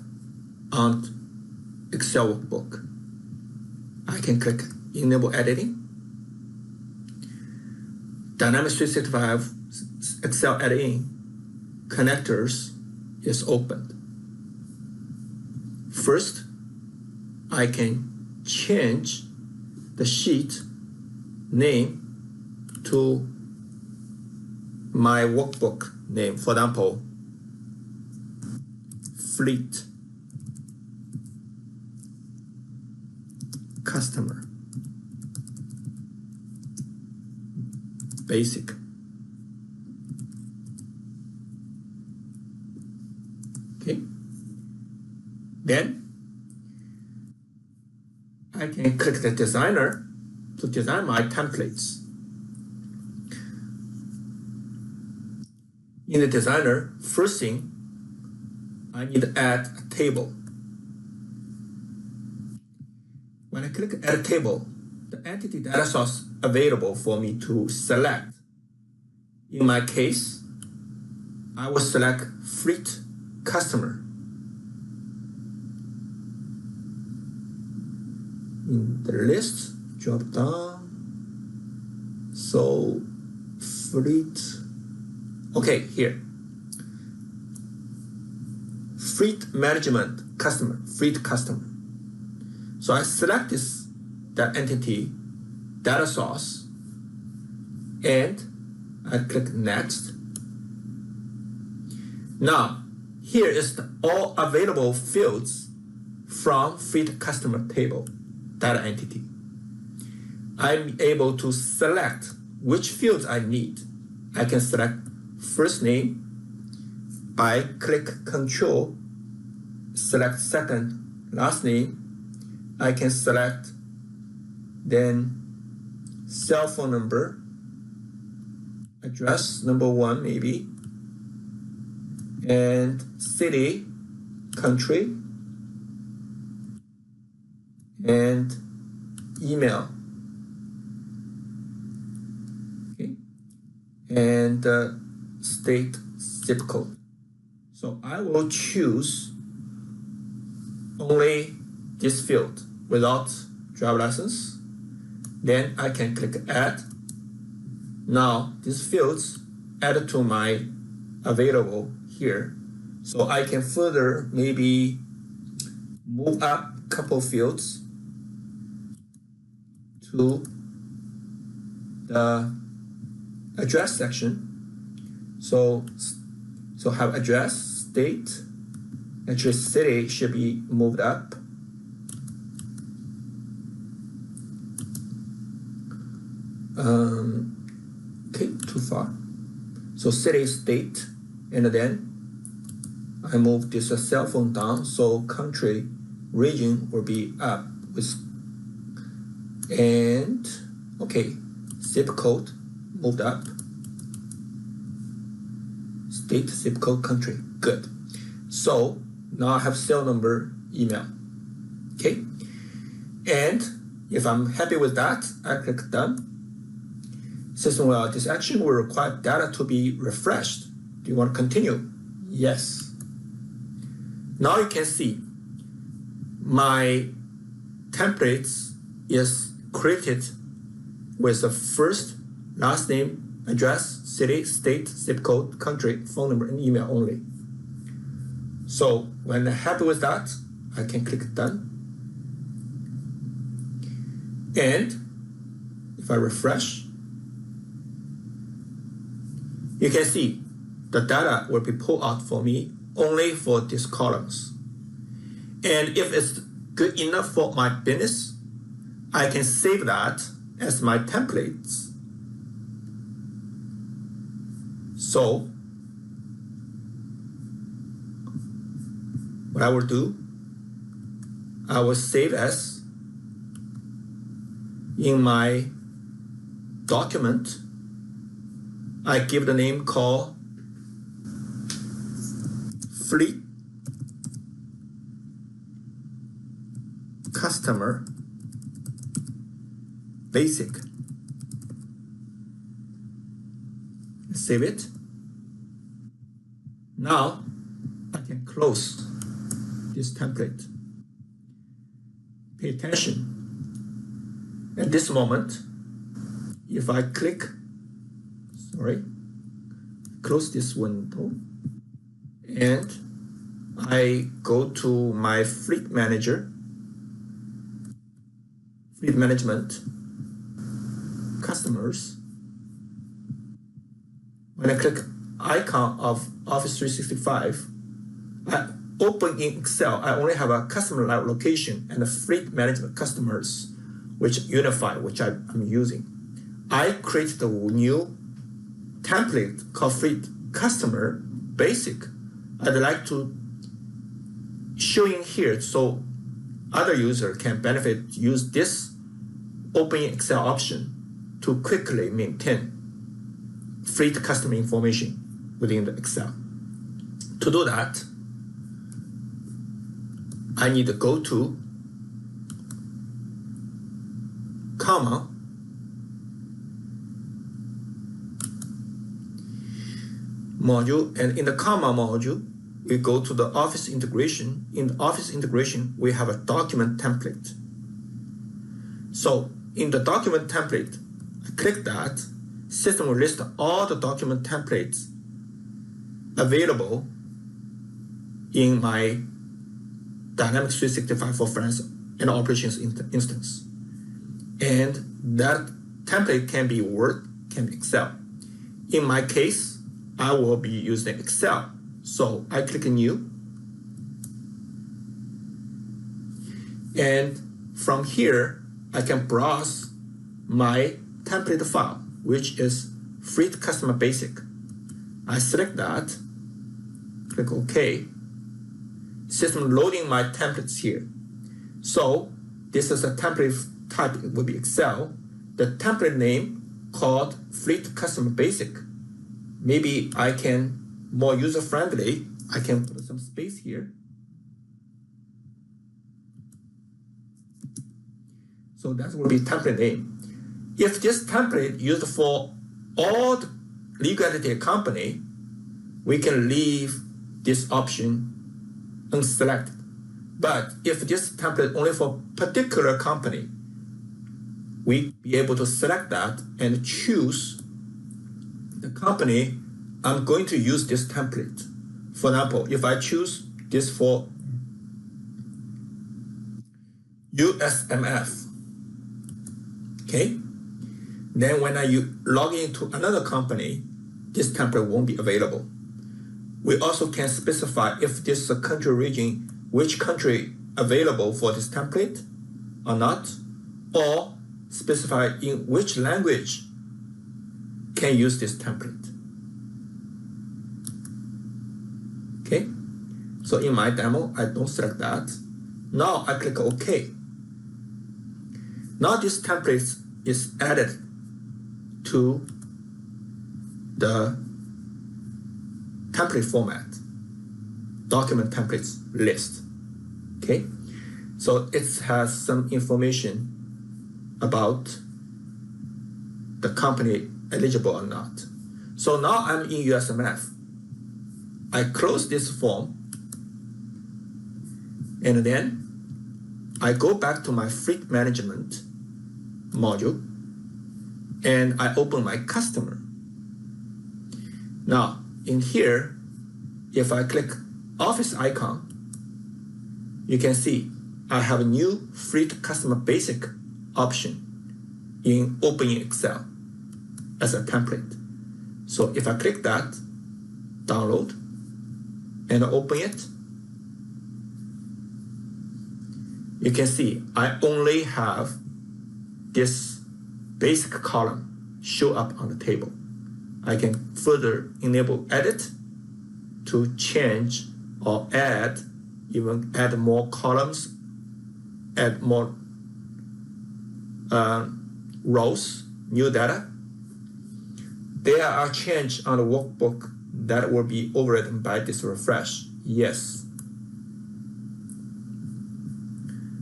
on Excel workbook. I can click enable editing. Dynamics 365 Excel add-in connectors is opened. First, I can change the sheet name to my workbook name. For example, fleet customer basic. Okay. Then I can click the designer to design my templates. In the designer, first thing, I need to add a table. When I click add a table, the entity data source available for me to select. In my case, I will select fleet customer. In the list, drop down. So fleet, okay, here. Fleet management customer, fleet customer. So I select that entity data source and I click next. Now, here is all available fields from fleet customer table data entity. I'm able to select which fields I need. I can select first name. I click Control, select second, last name, I can select then cell phone number, address number 1 maybe, and city, country, and email. Okay, and state zip code. So I will choose only this field without driver license. Then I can click add. Now these fields added to my available here. So I can further maybe move up a couple fields to the address section. So have address, state, actually city should be moved up. Okay, too far. So city, state, and then I move this cell phone down, so country, region will be up with, and okay, zip code moved up, state, zip code, country, good. So now I have cell number, email, okay, and if I'm happy with that, I click done. System will, this action will require data to be refreshed. Do you want to continue? Yes. Now you can see my templates is created with the first, last name, address, city, state, zip code, country, phone number, and email only. So when I'm happy with that, I can click done. And if I refresh, you can see the data will be pulled out for me only for these columns. And if it's good enough for my business, I can save that as my templates. So what I will do, I will save as in my document. I give the name called Fleet Customer Basic. Save it. Now I can close this template. Pay attention. At this moment, if I click, close this window, and I go to my fleet manager, fleet management, customers. When I click icon of Office 365, I open in Excel, I only have a customer location and a fleet management customers, which unify, which I'm using. I create the new template called Fleet Customer Basic. I'd like to show in here so other user can benefit, use this open in Excel option to quickly maintain fleet customer information within the Excel. To do that, I need to go to comma, module, and in the comma module, we go to the Office integration. In the Office integration, we have a document template. So in the document template, I click that, system will list all the document templates available in my Dynamics 365 for Finance and Operations instance. And that template can be Word, can be Excel. In my case, I will be using Excel. So I click New. And from here, I can browse my template file, which is Fleet Customer Basic. I select that, click OK. System loading my templates here. So this is a template type, it will be Excel. The template name called Fleet Customer Basic. Maybe I can, more user-friendly, I can put some space here. So that will be template name. If this template used for all the legal entity company, we can leave this option unselected. But if this template only for particular company, we be able to select that and choose the company I'm going to use this template. For example, if I choose this for USMF, okay, then when I log into another company, this template won't be available. We also can specify if this is a country region, which country available for this template or not, or specify in which language can use this template. Okay, so in my demo, I don't select that. Now I click OK. Now this template is added to the template format, document templates list. Okay, so it has some information about the company eligible or not. So now I'm in USMF. I close this form, and then I go back to my fleet management module, and I open my customer. Now, in here, if I click Office icon, you can see I have a new Fleet Customer Basic option in Opening Excel as a template. So if I click that, download, and open it, you can see I only have this basic column show up on the table. I can further enable edit to change or add, even add more columns, add more rows, new data. There are changes on the workbook that will be overridden by this refresh. Yes.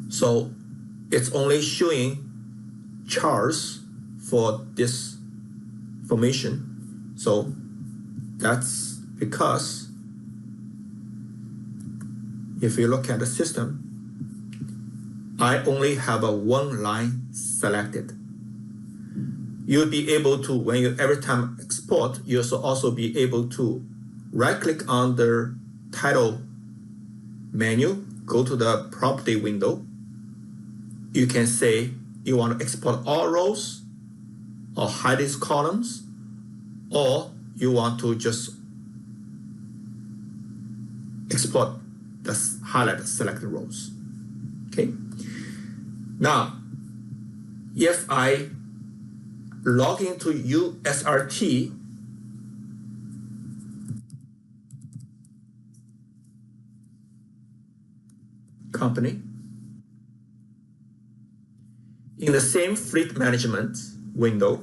So it's only showing charts for this formation. So that's because if you look at the system, I only have a one line selected. You'll be able to, when you every time export, you'll also be able to right-click on the title menu, go to the property window. You can say you want to export all rows or hide these columns, or you want to just export the highlighted selected rows. Okay. Now, if I log into USRT, company, in the same fleet management window,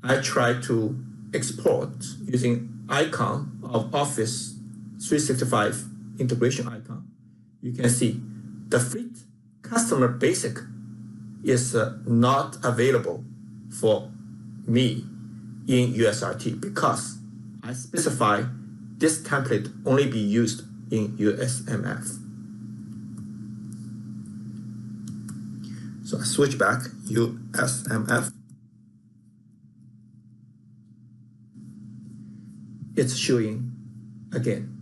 I try to export using icon of Office 365 integration icon. You can see the Fleet Customer Basic is not available for me in USRT because I specify this template only be used in USMF. So I switch back USMF. It's showing again.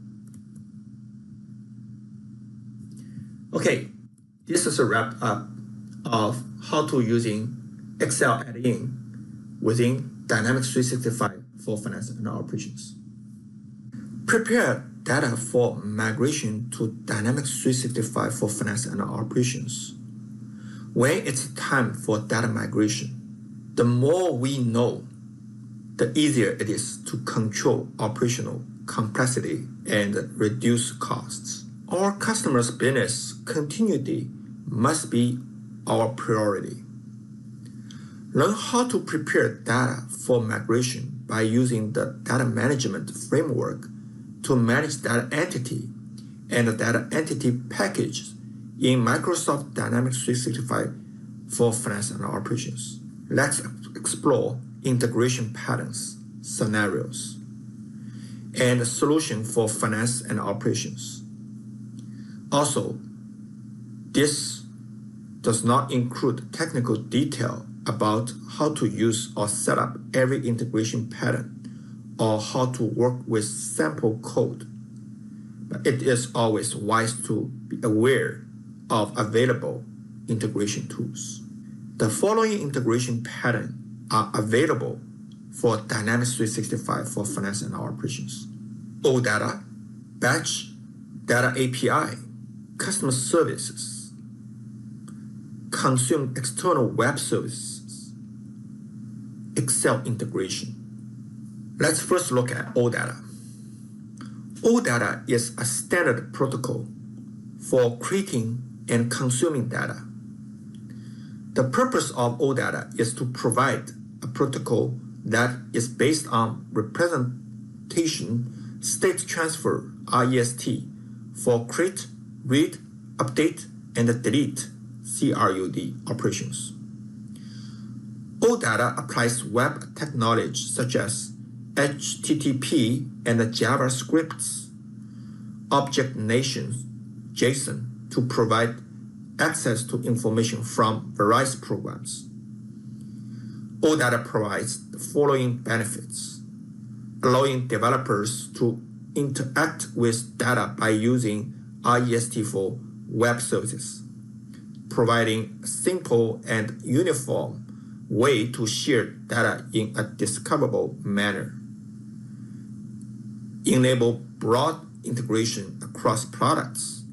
Okay, this is a wrap up of how to using Excel add-in within Dynamics 365 for finance and operations. Prepare data for migration to Dynamics 365 for finance and operations. When it's time for data migration, the more we know, the easier it is to control operational complexity and reduce costs. Our customers' business continuity must be our priority. Learn how to prepare data for migration by using the data management framework to manage data entity and the data entity packages in Microsoft Dynamics 365 for finance and operations. Let's explore integration patterns, scenarios, and a solution for finance and operations. Also, this does not include technical detail about how to use or set up every integration pattern or how to work with sample code, but it is always wise to be aware of available integration tools. The following integration patterns are available for Dynamics 365 for finance and operations: OData, Batch Data API, Customer Services, Consume External Web Services, Excel integration. Let's first look at OData. OData is a standard protocol for creating and consuming data. The purpose of OData is to provide a protocol that is based on representation state transfer (REST) for create, read, update, and delete (CRUD) operations. OData applies web technology such as HTTP and JavaScript, Object Nations, JSON to provide access to information from various programs. OData provides the following benefits: allowing developers to interact with data by using REST for web services, providing a simple and uniform way to share data in a discoverable manner, enable broad integration across products,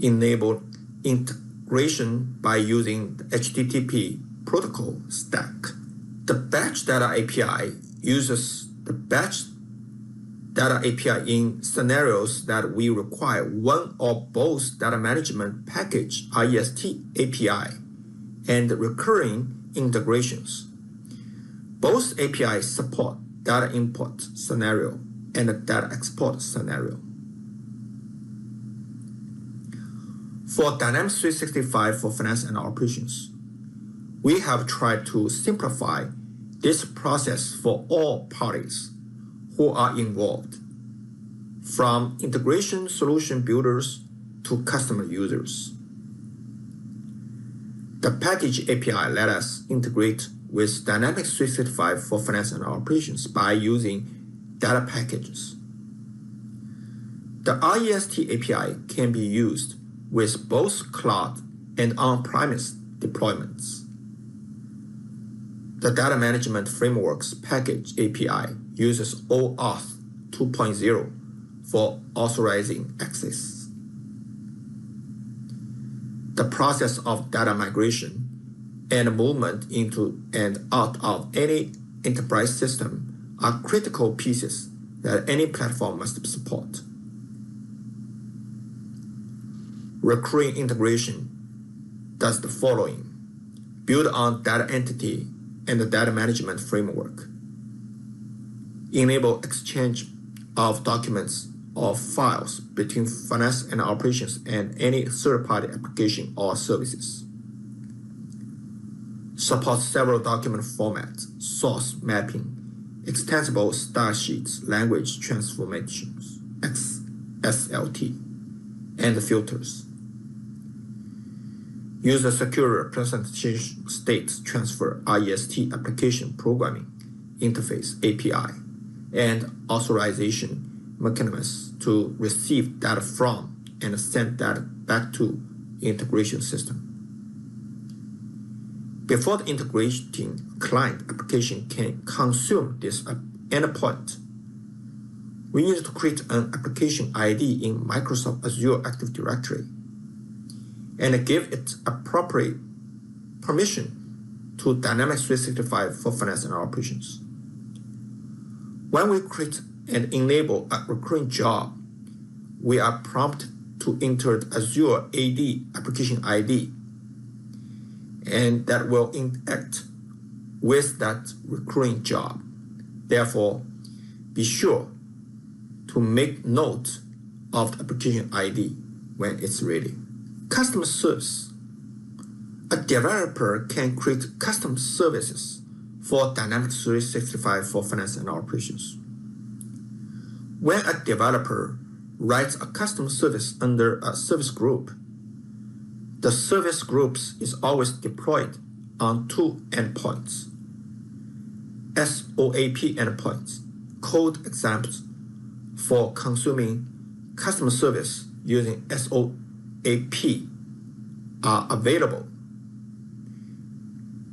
enable integration by using the HTTP protocol stack. The Batch Data API uses the Batch Data API in scenarios that we require one or both data management package (REST) API and recurring integrations. Both APIs support data import scenario and data export scenario. For Dynamics 365 for finance and operations, we have tried to simplify this process for all parties who are involved, from integration solution builders to customer users. The package API let us integrate with Dynamics 365 for finance and operations by using data packages. The REST API can be used with both cloud and on-premise deployments. The Data Management Framework's package API uses OAuth 2.0 for authorizing access. The process of data migration and movement into and out of any enterprise system are critical pieces that any platform must support. Recurring integration does the following: build on data entity and the data management framework, enable exchange of documents or files between finance and operations and any third-party application or services, support several document formats, source mapping, extensible style sheets, language transformations, XSLT, and filters. Use a secure representation state transfer (REST) application programming interface (API) and authorization mechanisms to receive data from and send data back to integration system. Before the integrating client application can consume this endpoint, we need to create an application ID in Microsoft Azure Active Directory and give it appropriate permission to Dynamics 365 for finance and operations. When we create and enable a recurring job, we are prompted to enter the Azure AD application ID, and that will interact with that recurring job. Therefore, be sure to make note of the application ID when it's ready. Customer service. A developer can create custom services for Dynamics 365 for finance and operations. When a developer writes a custom service under a service group, the service groups is always deployed on two endpoints. SOAP endpoints, code examples for consuming customer service using SOAP are available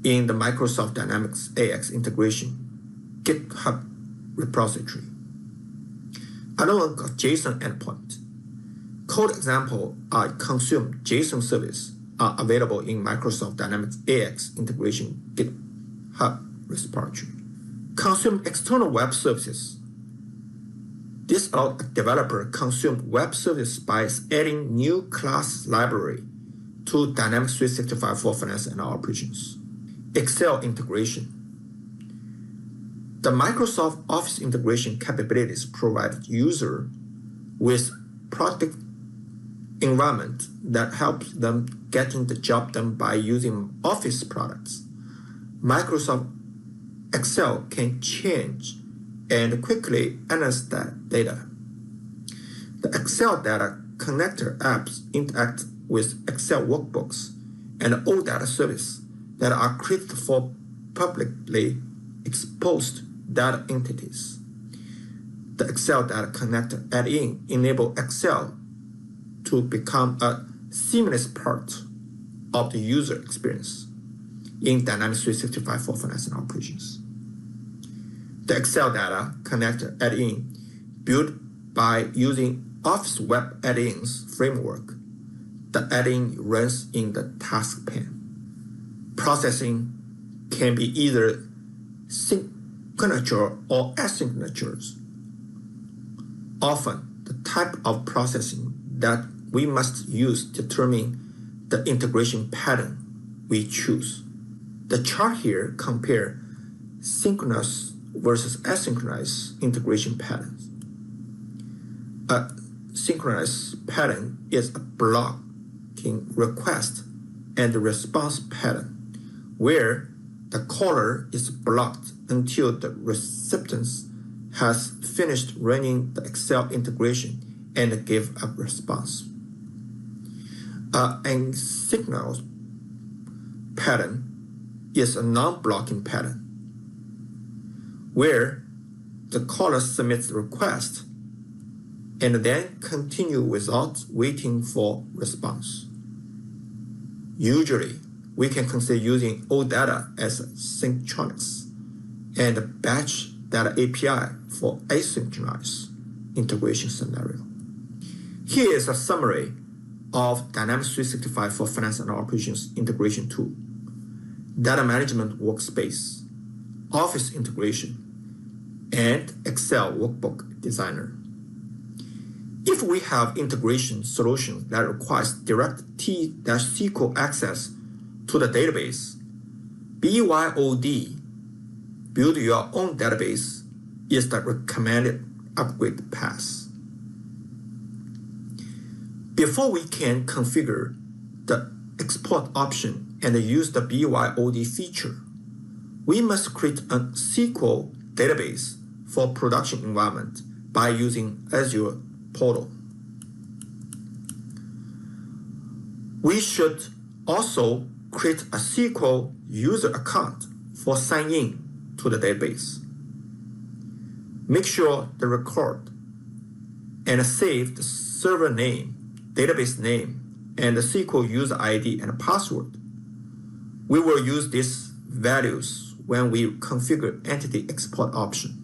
in the Microsoft Dynamics AX integration GitHub repository. Another JSON endpoint. Code example are consume JSON service are available in Microsoft Dynamics AX integration GitHub repository. Consume external web services. This allows a developer consume web service by adding new class library to Dynamics 365 for finance and operations. Excel integration. The Microsoft Office integration capabilities provide user with product environment that helps them getting the job done by using Office products. Microsoft Excel can change and quickly analyze that data. The Excel data connector apps interact with Excel workbooks and all data services that are created for publicly exposed data entities. The Excel data connector add-in enable Excel to become a seamless part of the user experience in Dynamics 365 for finance and operations. The Excel data connector add-in built by using Office Web Add-ins framework. The add-in runs in the task pane. Processing can be either synchronous or asynchronous. Often, the type of processing that we must use determine the integration pattern we choose. The chart here compare synchronous versus asynchronous integration patterns. A synchronous pattern is a blocking request and response pattern where the caller is blocked until the recipient has finished running the Excel integration and give a response. An asynchronous pattern is a non-blocking pattern where the caller submits the request and then continue without waiting for response. Usually, we can consider using OData as Synchronous and batch data API for asynchronous integration scenario. Here is a summary of Dynamics 365 for finance and operations integration tool, data management workspace, Office integration, and Excel workbook designer. If we have integration solutions that requires direct T-SQL access to the database, BYOD, build your own database, is the recommended upgrade path. Before we can configure the export option and use the BYOD feature, we must create a SQL database for production environment by using Azure portal. We should also create a SQL user account for sign in to the database. Make sure the record and save the server name, database name, and the SQL user ID and password. We will use these values when we configure entity export option.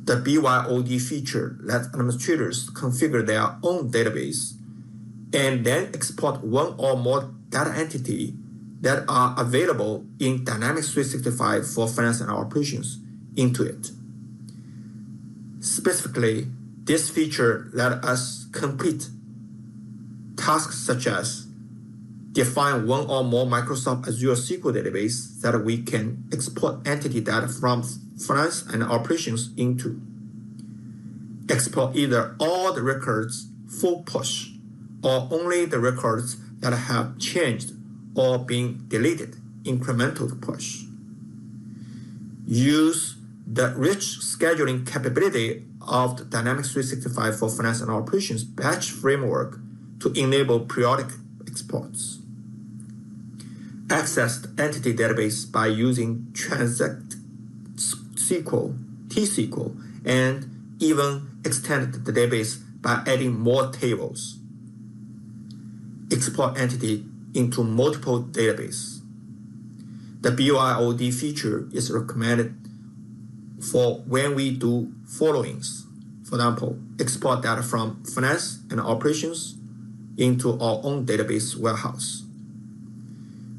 The BYOD feature lets administrators configure their own database and then export one or more data entity that are available in Dynamics 365 for finance and operations into it. Specifically, This feature let us complete tasks such as define one or more Microsoft Azure SQL database that we can export entity data from finance and operations into. Export either all the records full push or only the records that have changed or been deleted incremental push. Use the rich scheduling capability of the Dynamics 365 for Finance and Operations batch framework to enable periodic exports. Access the entity database by using Transact SQL, T-SQL, and even extend the database by adding more tables. Export entity into multiple databases. The BYOD feature is recommended for when we do followings. For example, export data from finance and operations into our own database warehouse.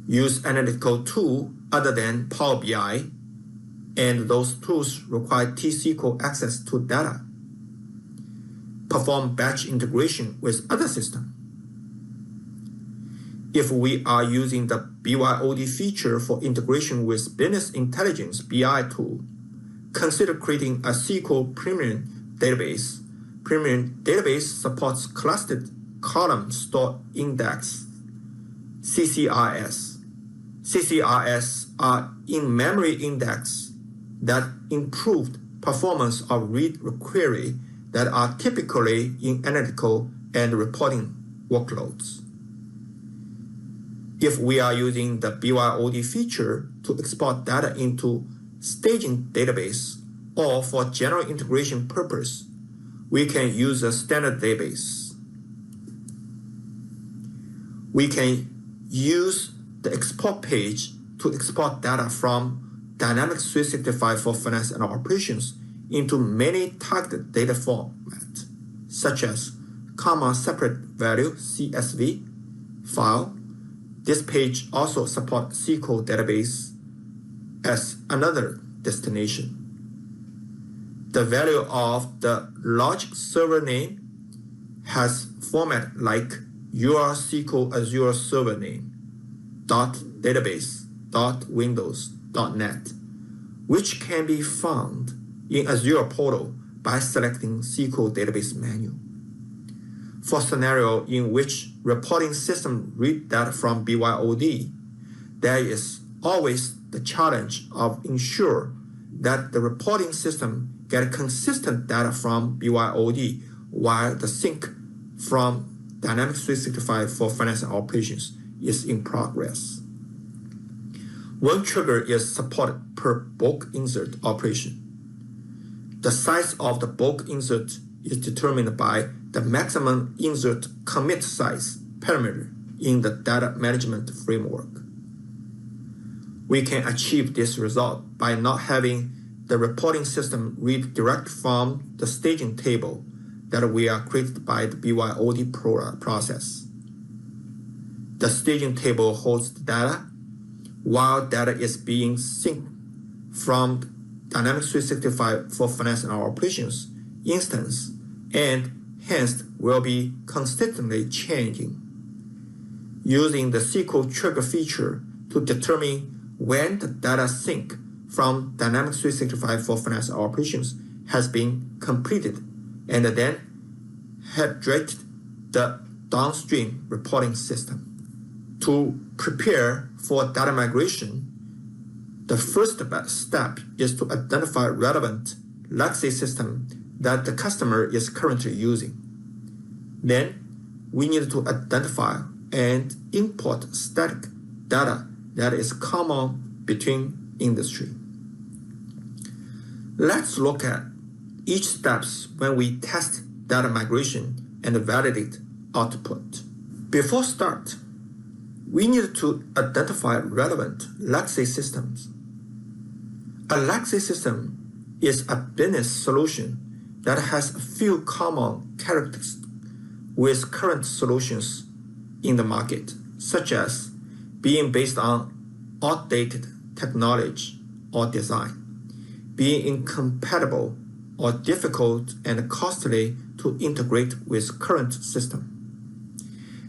Use analytical tool other than Power BI, and those tools require T-SQL access to data. Perform batch integration with other systems. If we are using the BYOD feature for integration with business intelligence BI tool, consider creating a SQL Premium database. Premium database supports clustered column store index, CCRS. CCRS are in-memory index that improved performance of read query that are typically in analytical and reporting workloads. If we are using the BYOD feature to export data into staging database or for general integration purpose, we can use a standard database. We can use the export page to export data from Dynamics 365 for Finance and Operations into many targeted data formats, such as comma separate value CSV file. This page also supports SQL database as another destination. The value of the logic server name has format like your SQL Azure server name, .database, .windows, .net, which can be found in Azure portal by selecting SQL database menu. For scenario in which reporting system read data from BYOD, there is always the challenge of ensure that the reporting system get consistent data from BYOD while the sync from Dynamics 365 for Finance and Operations is in progress. One trigger is supported per bulk insert operation. The size of the bulk insert is determined by the maximum insert commit size parameter in the data management framework. We can achieve this result by not having the reporting system read direct from the staging table that we are created by the BYOD process. The staging table holds the data while data is being synced from Dynamics 365 for Finance and Operations instance, and hence will be consistently changing. Using the SQL trigger feature to determine when the data sync from Dynamics 365 for Finance and Operations has been completed, and then hydrate the downstream reporting system. To prepare for data migration, the first step is to identify relevant legacy system that the customer is currently using. Then we need to identify and import static data that is common between industry. Let's look at each steps when we test data migration and validate output. Before start, we need to identify relevant legacy systems. A legacy system is a business solution that has a few common characteristics with current solutions in the market, such as being based on outdated technology or design, being incompatible or difficult and costly to integrate with current system,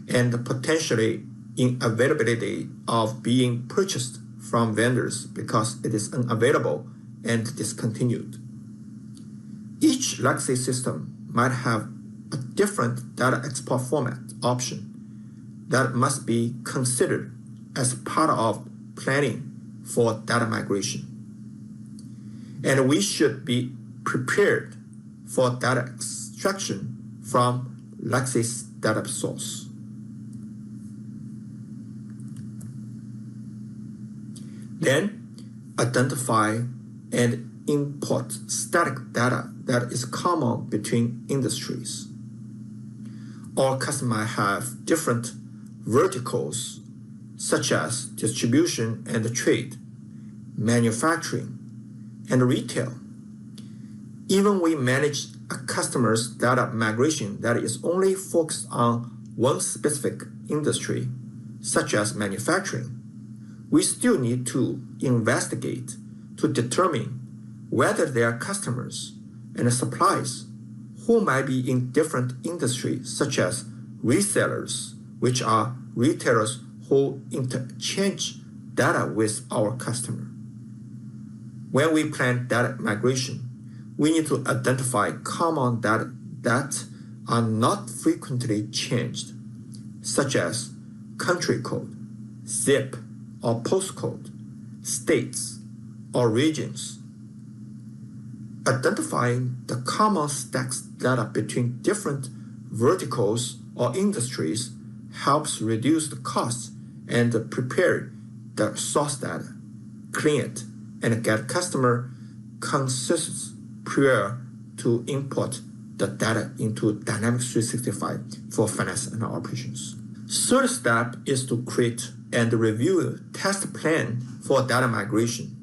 and potentially unavailability of being purchased from vendors because it is unavailable and discontinued. Each legacy system might have a different data export format option that must be considered as part of planning for data migration. And we should be prepared for data extraction from legacy data source. Then, identify and import static data that is common between industries. All customers might have different verticals, such as distribution and trade, manufacturing, and retail. Even we manage a customer's data migration that is only focused on one specific industry, such as manufacturing, we still need to investigate to determine whether their customers and suppliers who might be in different industries, such as resellers, which are retailers who interchange data with our customer. When we plan data migration, we need to identify common data that are not frequently changed, such as country code, zip or postcode, states or regions. Identifying the common stacks data between different verticals or industries helps reduce the costs and prepare the source data, clean it, and get customer consensus prior to import the data into Dynamics 365 for finance and operations. Third step is to create and review a test plan for data migration.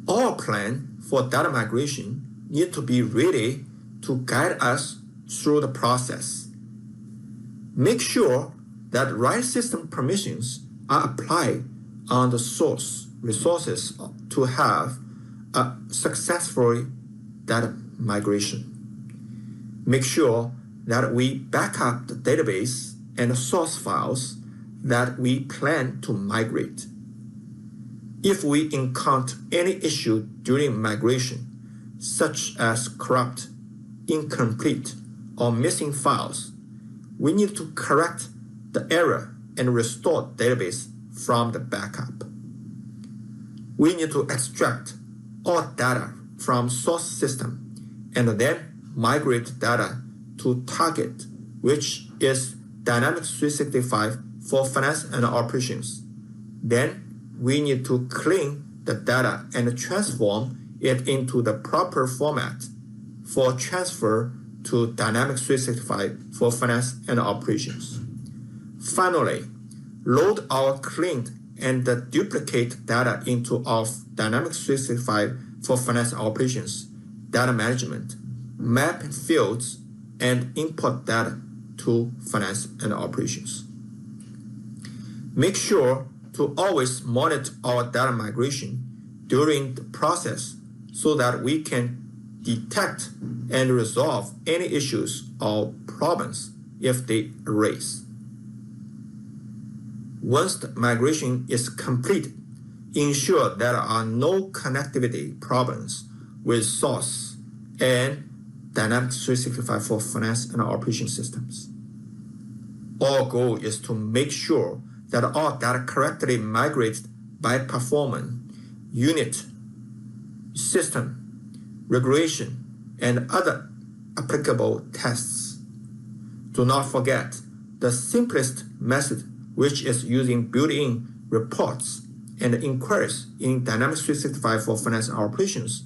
Our plan for data migration need to be ready to guide us through the process. Make sure that right system permissions are applied on the source resources to have a successful data migration. Make sure that we back up the database and source files that we plan to migrate. If we encounter any issue during migration, such as corrupt, incomplete, or missing files, we need to correct the error and restore database from the backup. We need to extract all data from source system and then migrate data to target, which is Dynamics 365 for finance and operations. Then we need to clean the data and transform it into the proper format for transfer to Dynamics 365 for finance and operations. Finally, load our cleaned and duplicate data into our Dynamics 365 for finance and operations, data management, map fields, and import data to finance and operations. Make sure to always monitor our data migration during the process so that we can detect and resolve any issues or problems if they arise. Once the migration is complete, ensure there are no connectivity problems with source and Dynamics 365 for finance and operation systems. Our goal is to make sure that all data correctly migrated by performance, unit, system, regulation, and other applicable tests. Do not forget the simplest method, which is using built-in reports and inquiries in Dynamics 365 for finance and operations,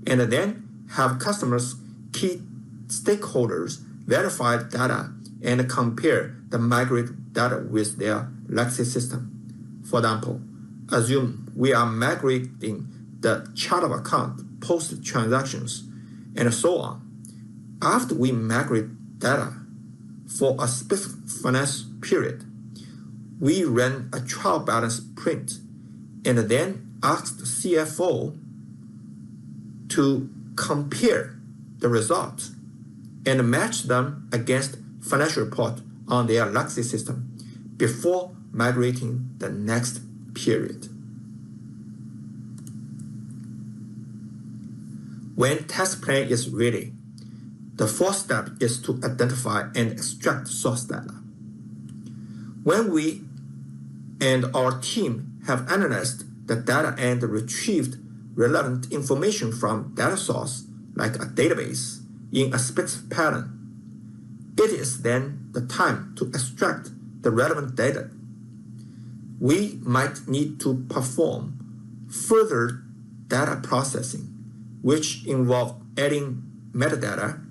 and then have customers, key stakeholders verify data and compare the migrated data with their legacy system. For example, assume we are migrating the chart of account, post transactions, and so on. After we migrate data for a specific finance period, we run a trial balance print and then ask the CFO to compare the results and match them against financial report on their legacy system before migrating the next period. When test plan is ready, the fourth step is to identify and extract source data. When we and our team have analyzed the data and retrieved relevant information from data source, like a database, in a specific pattern, it is then the time to extract the relevant data. We might need to perform further data processing, which involve adding metadata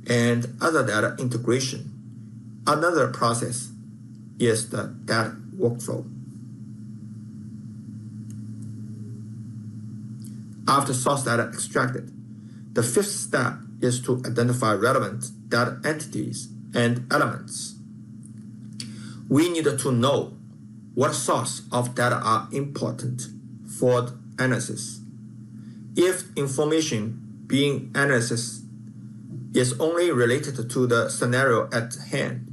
and other data integration. Another process is the data workflow. After source data extracted, the fifth step is to identify relevant data entities and elements. We need to know what source of data are important for the analysis. If information being analyzed is only related to the scenario at hand,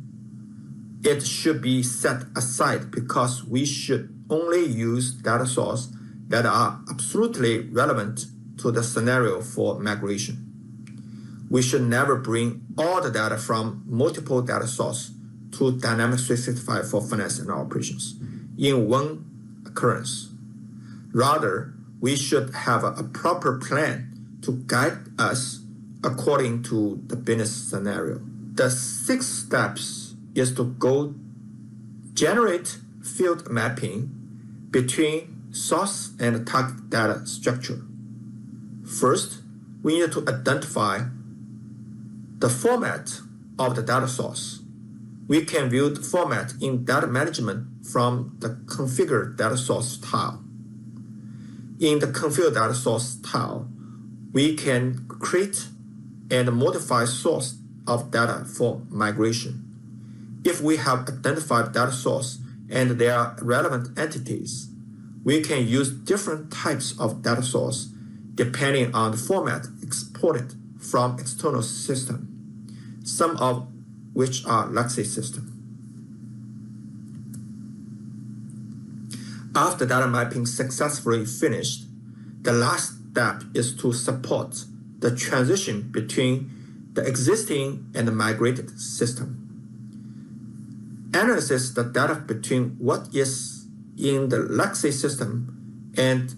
it should be set aside because we should only use data sources that are absolutely relevant to the scenario for migration. We should never bring all the data from multiple data sources to Dynamics 365 for finance and operations in one occurrence. Rather, we should have a proper plan to guide us according to the business scenario. The sixth steps is to go generate field mapping between source and target data structure. First, we need to identify the format of the data source. We can view the format in data management from the configure data source tile. In the configure data source tile, we can create and modify source of data for migration. If we have identified data source and their relevant entities, we can use different types of data source depending on the format exported from external system, some of which are legacy system. After data mapping successfully finished, the last step is to support the transition between the existing and the migrated system. Analyze the data between what is in the legacy system and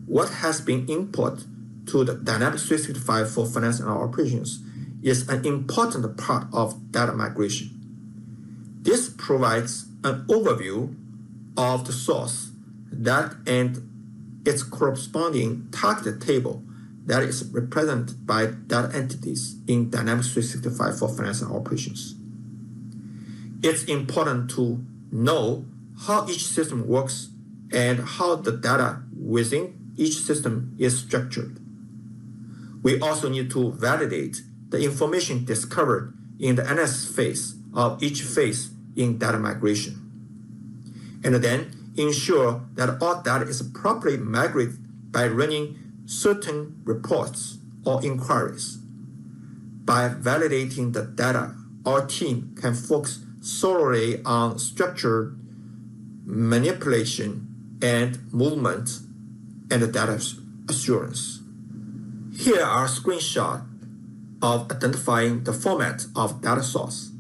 what has been imported to the Dynamics 365 for finance and operations is an important part of data migration. This provides an overview of the source that and its corresponding target table that is represented by data entities in Dynamics 365 for finance and operations. It's important to know how each system works and how the data within each system is structured. We also need to validate the information discovered in the analysis phase of each phase in data migration, and then ensure that all data is properly migrated by running certain reports or inquiries. By validating the data, our team can focus solely on structure, manipulation, and movement, and data assurance. Here are screenshots of identifying the format of data source.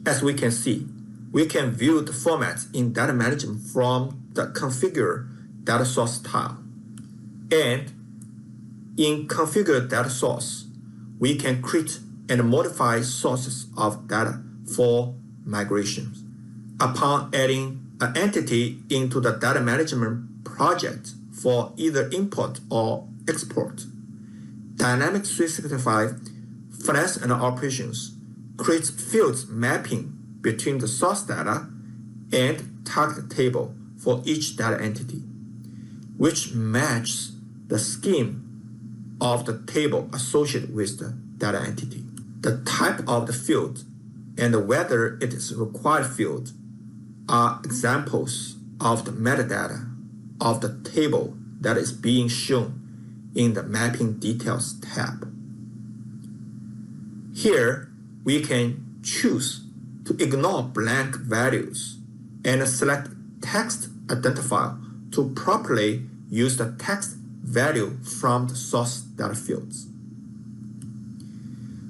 As we can see, we can view the format in data management from the configure data source tile. And in configure data source, we can create and modify sources of data for migration. Upon adding an entity into the data management project for either import or export, Dynamics 365 Finance and Operations creates fields mapping between the source data and target table for each data entity, which matches the scheme of the table associated with the data entity. The type of the field and whether it is a required field are examples of the metadata of the table that is being shown in the Mapping Details tab. Here, we can choose to ignore blank values and select text identifier to properly use the text value from the source data fields.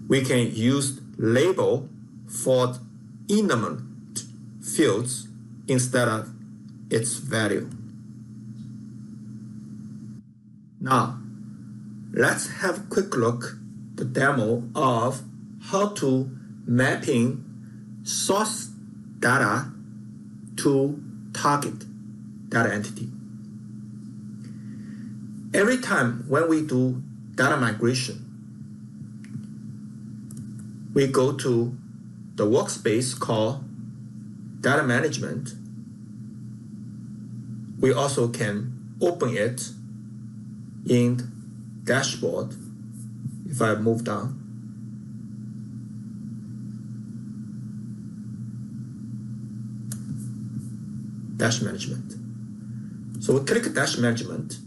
We can use label for enumerate fields instead of its value. Now, let's have a quick look at the demo of how to mapping source data to target data entity. Every time when we do data migration, we go to the workspace called Data Management. We also can open it in Dashboard. If I move down, Dash Management. So we click Dash Management.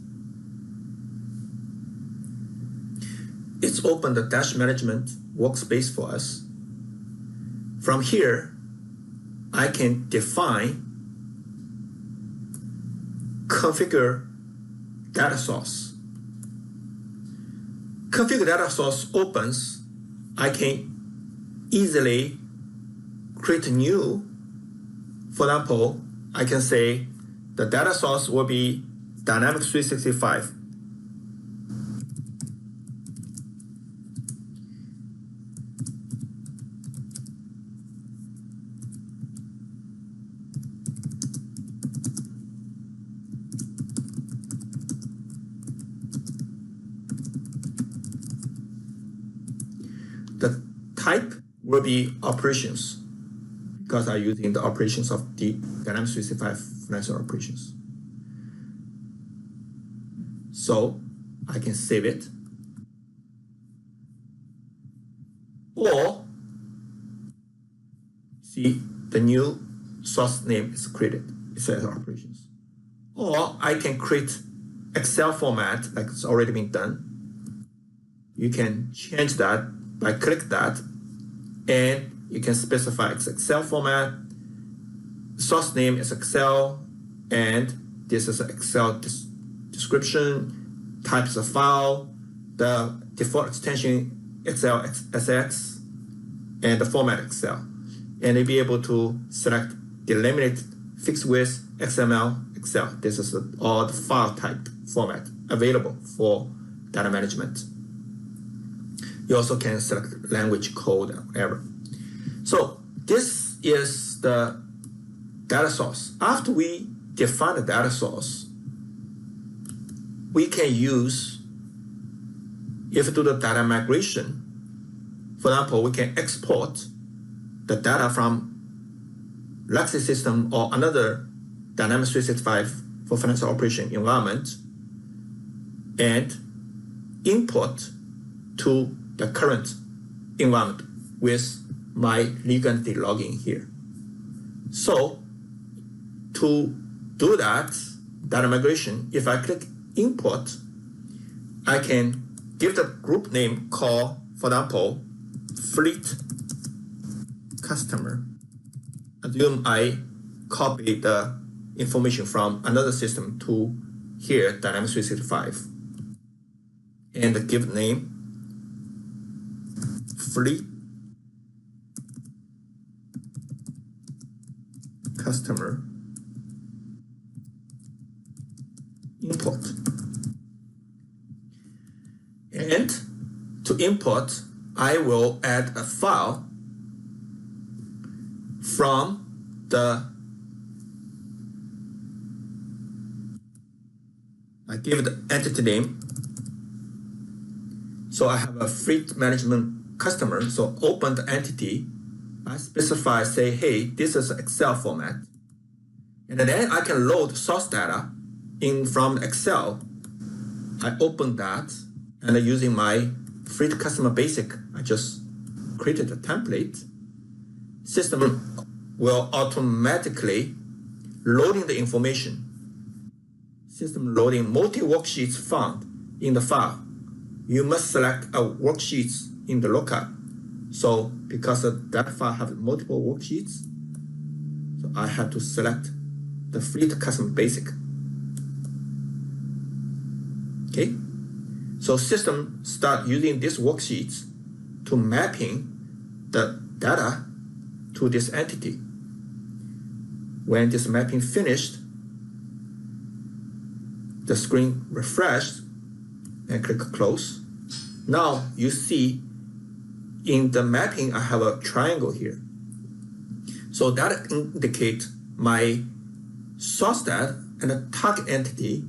It's opened the Dash Management workspace for us. From here, I can define, configure data source. Configure data source opens. I can easily create a new. For example, I can say the data source will be Dynamics 365. The type will be operations, because I'm using the operations of the Dynamics 365 financial operations. So I can save it. Or, see, the new source name is created. It says operations. Or I can create Excel format like it's already been done. You can change that by click that, and you can specify its Excel format. Source name is Excel, and this is an Excel description. Type is a file. The default extension Excel SX, and the format Excel. And you'll be able to select delimited, fixed width, XML, Excel. This is all the file type format available for data management. You also can select language, code, whatever. So this is the data source. After we define the data source, we can use, if we do the data migration, for example, we can export the data from legacy system or another Dynamics 365 for financial operation environment and import to the current environment with my legal entity login here. So to do that data migration, if I click import, I can give the group name called, for example, fleet customer. Assume I copy the information from another system to here, Dynamics 365, and give name fleet customer import. And to import, I will add a file from the, I give it the entity name. So I have a fleet management customer. So open the entity. I specify, say, hey, this is Excel format. And then I can load source data in from Excel. I open that, and using my fleet customer basic, I just created a template. System will automatically loading the information. System loading multi-worksheets found in the file, you must select a worksheets in the lookup. So because that file has multiple worksheets, so I have to select the Fleet Custom Basic. Okay, so system start using these worksheets to mapping the data to this entity. When this mapping finished, the screen refreshed and click close. Now you see in the mapping I have a triangle here. So that indicates my source data and the target entity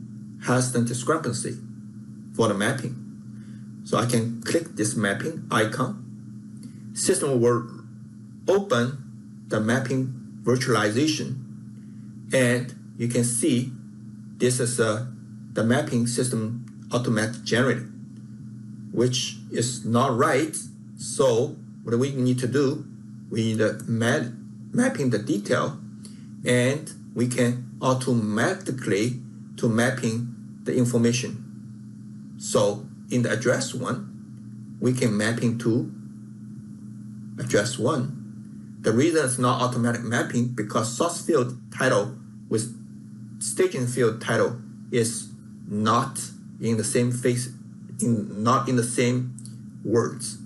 has the discrepancy for the mapping. So I can click this mapping icon. System will open the mapping virtualization, and you can see this is the mapping system automatically generated, which is not right. So what we need to do, we need to mapping the detail, and we can automatically to mapping the information. So in the address one, we can mapping to address one. The reason it's not automatic mapping because source field title with staging field title is not in the same not in the same words.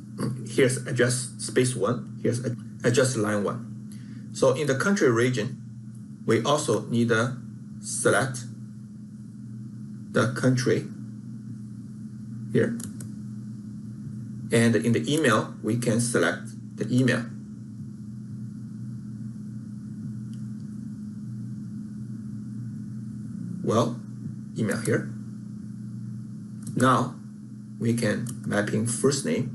Here's address space 1, here's address line 1. So in the country region, we also need to select the country here. And in the email, we can select the email. Well, email here. Now we can mapping first name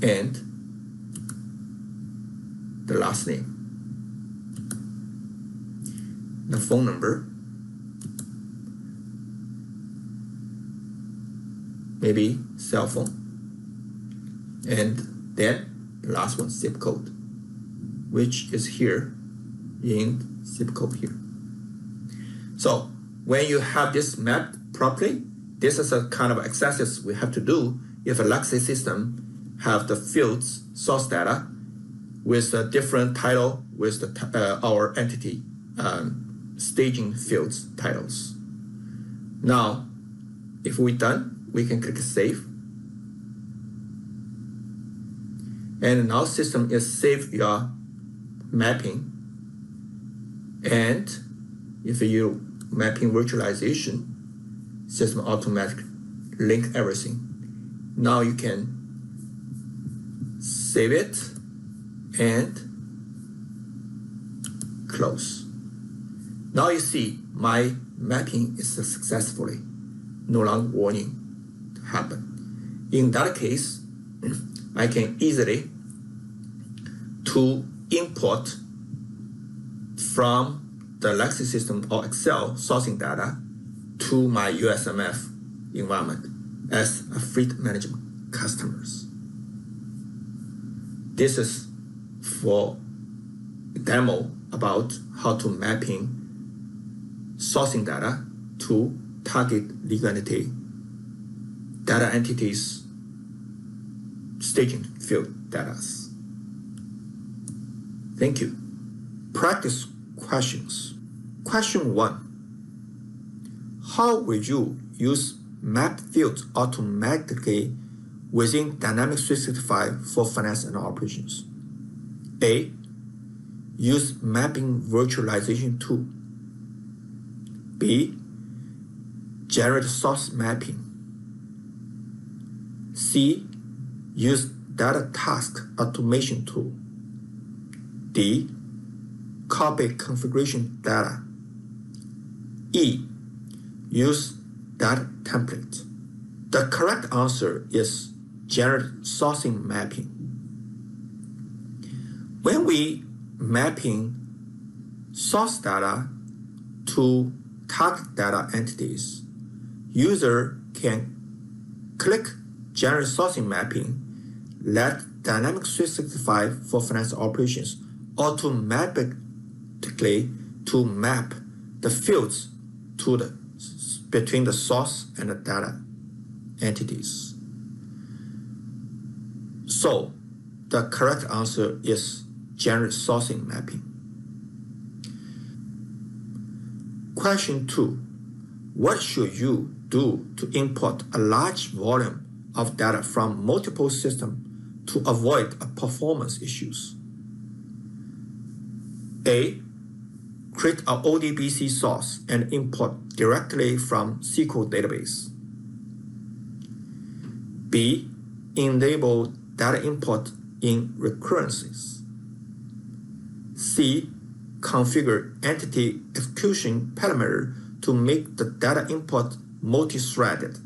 and the last name, the phone number, maybe cell phone, and then the last one, zip code, which is here in zip code here. So when you have this mapped properly, this is a kind of exercise we have to do if a legacy system have the fields source data with a different title with the, our entity staging fields titles. Now, if we're done, we can click save. And now system is save your mapping. And if you mapping virtualization, system automatically link everything. Now you can save it and close. Now you see my mapping is successfully no longer warning to happen. In that case, I can easily to import from the legacy system or Excel sourcing data to my USMF environment as a fleet management customers. This is for a demo about how to mapping sourcing data to target legal entity data entities staging field data. Thank you. Practice questions. Question 1. How will you use map fields automatically within Dynamics 365 for finance and operations? A. Use mapping virtualization tool. B. Generate source mapping. C. Use data task automation tool. D. Copy configuration data. E. Use data template. The correct answer is generate sourcing mapping. When we mapping source data to target data entities, user can click generate sourcing mapping, let Dynamics 365 for finance operations automatically to map the fields between the source and the data entities. So the correct answer is generate sourcing mapping. Question 2. What should you do to import a large volume of data from multiple systems to avoid performance issues? A. Create a ODBC source and import directly from SQL database. B. Enable data import in recurrences. C. Configure entity execution parameter to make the data import multi-threaded.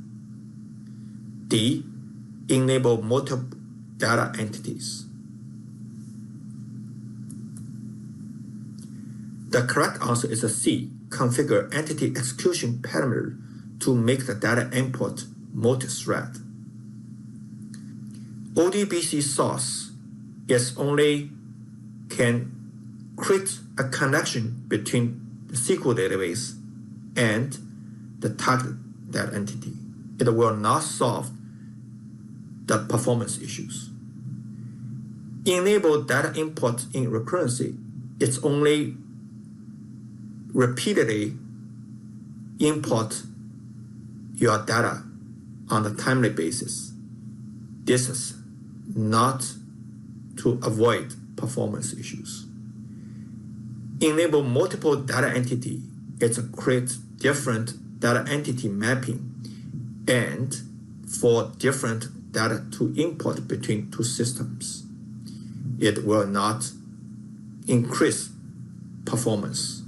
D. Enable multiple data entities. The correct answer is a C. Configure entity execution parameter to make the data import multi-thread. ODBC source is only can create a connection between the SQL database and the target data entity. It will not solve the performance issues. Enable data import in recurrency. It's only repeatedly import your data on a timely basis. This is not to avoid performance issues. Enable multiple data entity. It's create different data entity mapping and for different data to import between two systems. It will not increase performance.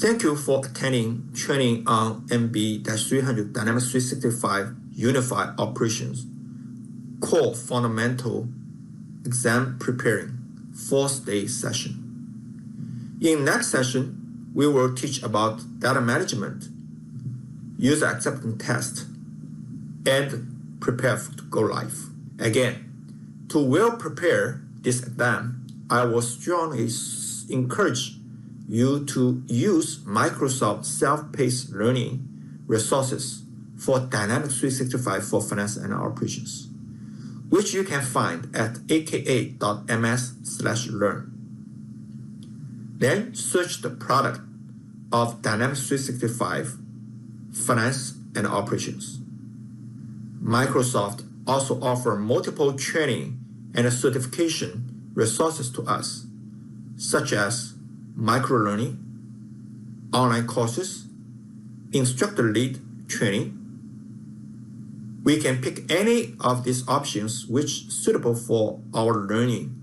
Thank you for attending training on MB-300 Dynamics 365 Unified Operations Core Fundamental Exam Preparing 4th day session. In next session, we will teach about data management, user acceptance test, and prepare to go live. Again, to well prepare this exam, I will strongly encourage you to use Microsoft self-paced learning resources for Dynamics 365 for finance and operations, which you can find at aka.ms/learn. Then search the product of Dynamics 365 Finance and Operations. Microsoft also offers multiple training and certification resources to us, such as microlearning, online courses, instructor-led training. We can pick any of these options which is suitable for our learning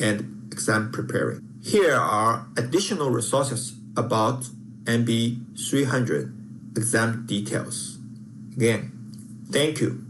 and exam preparing. Here are additional resources about MB-300 exam details. Again, thank you.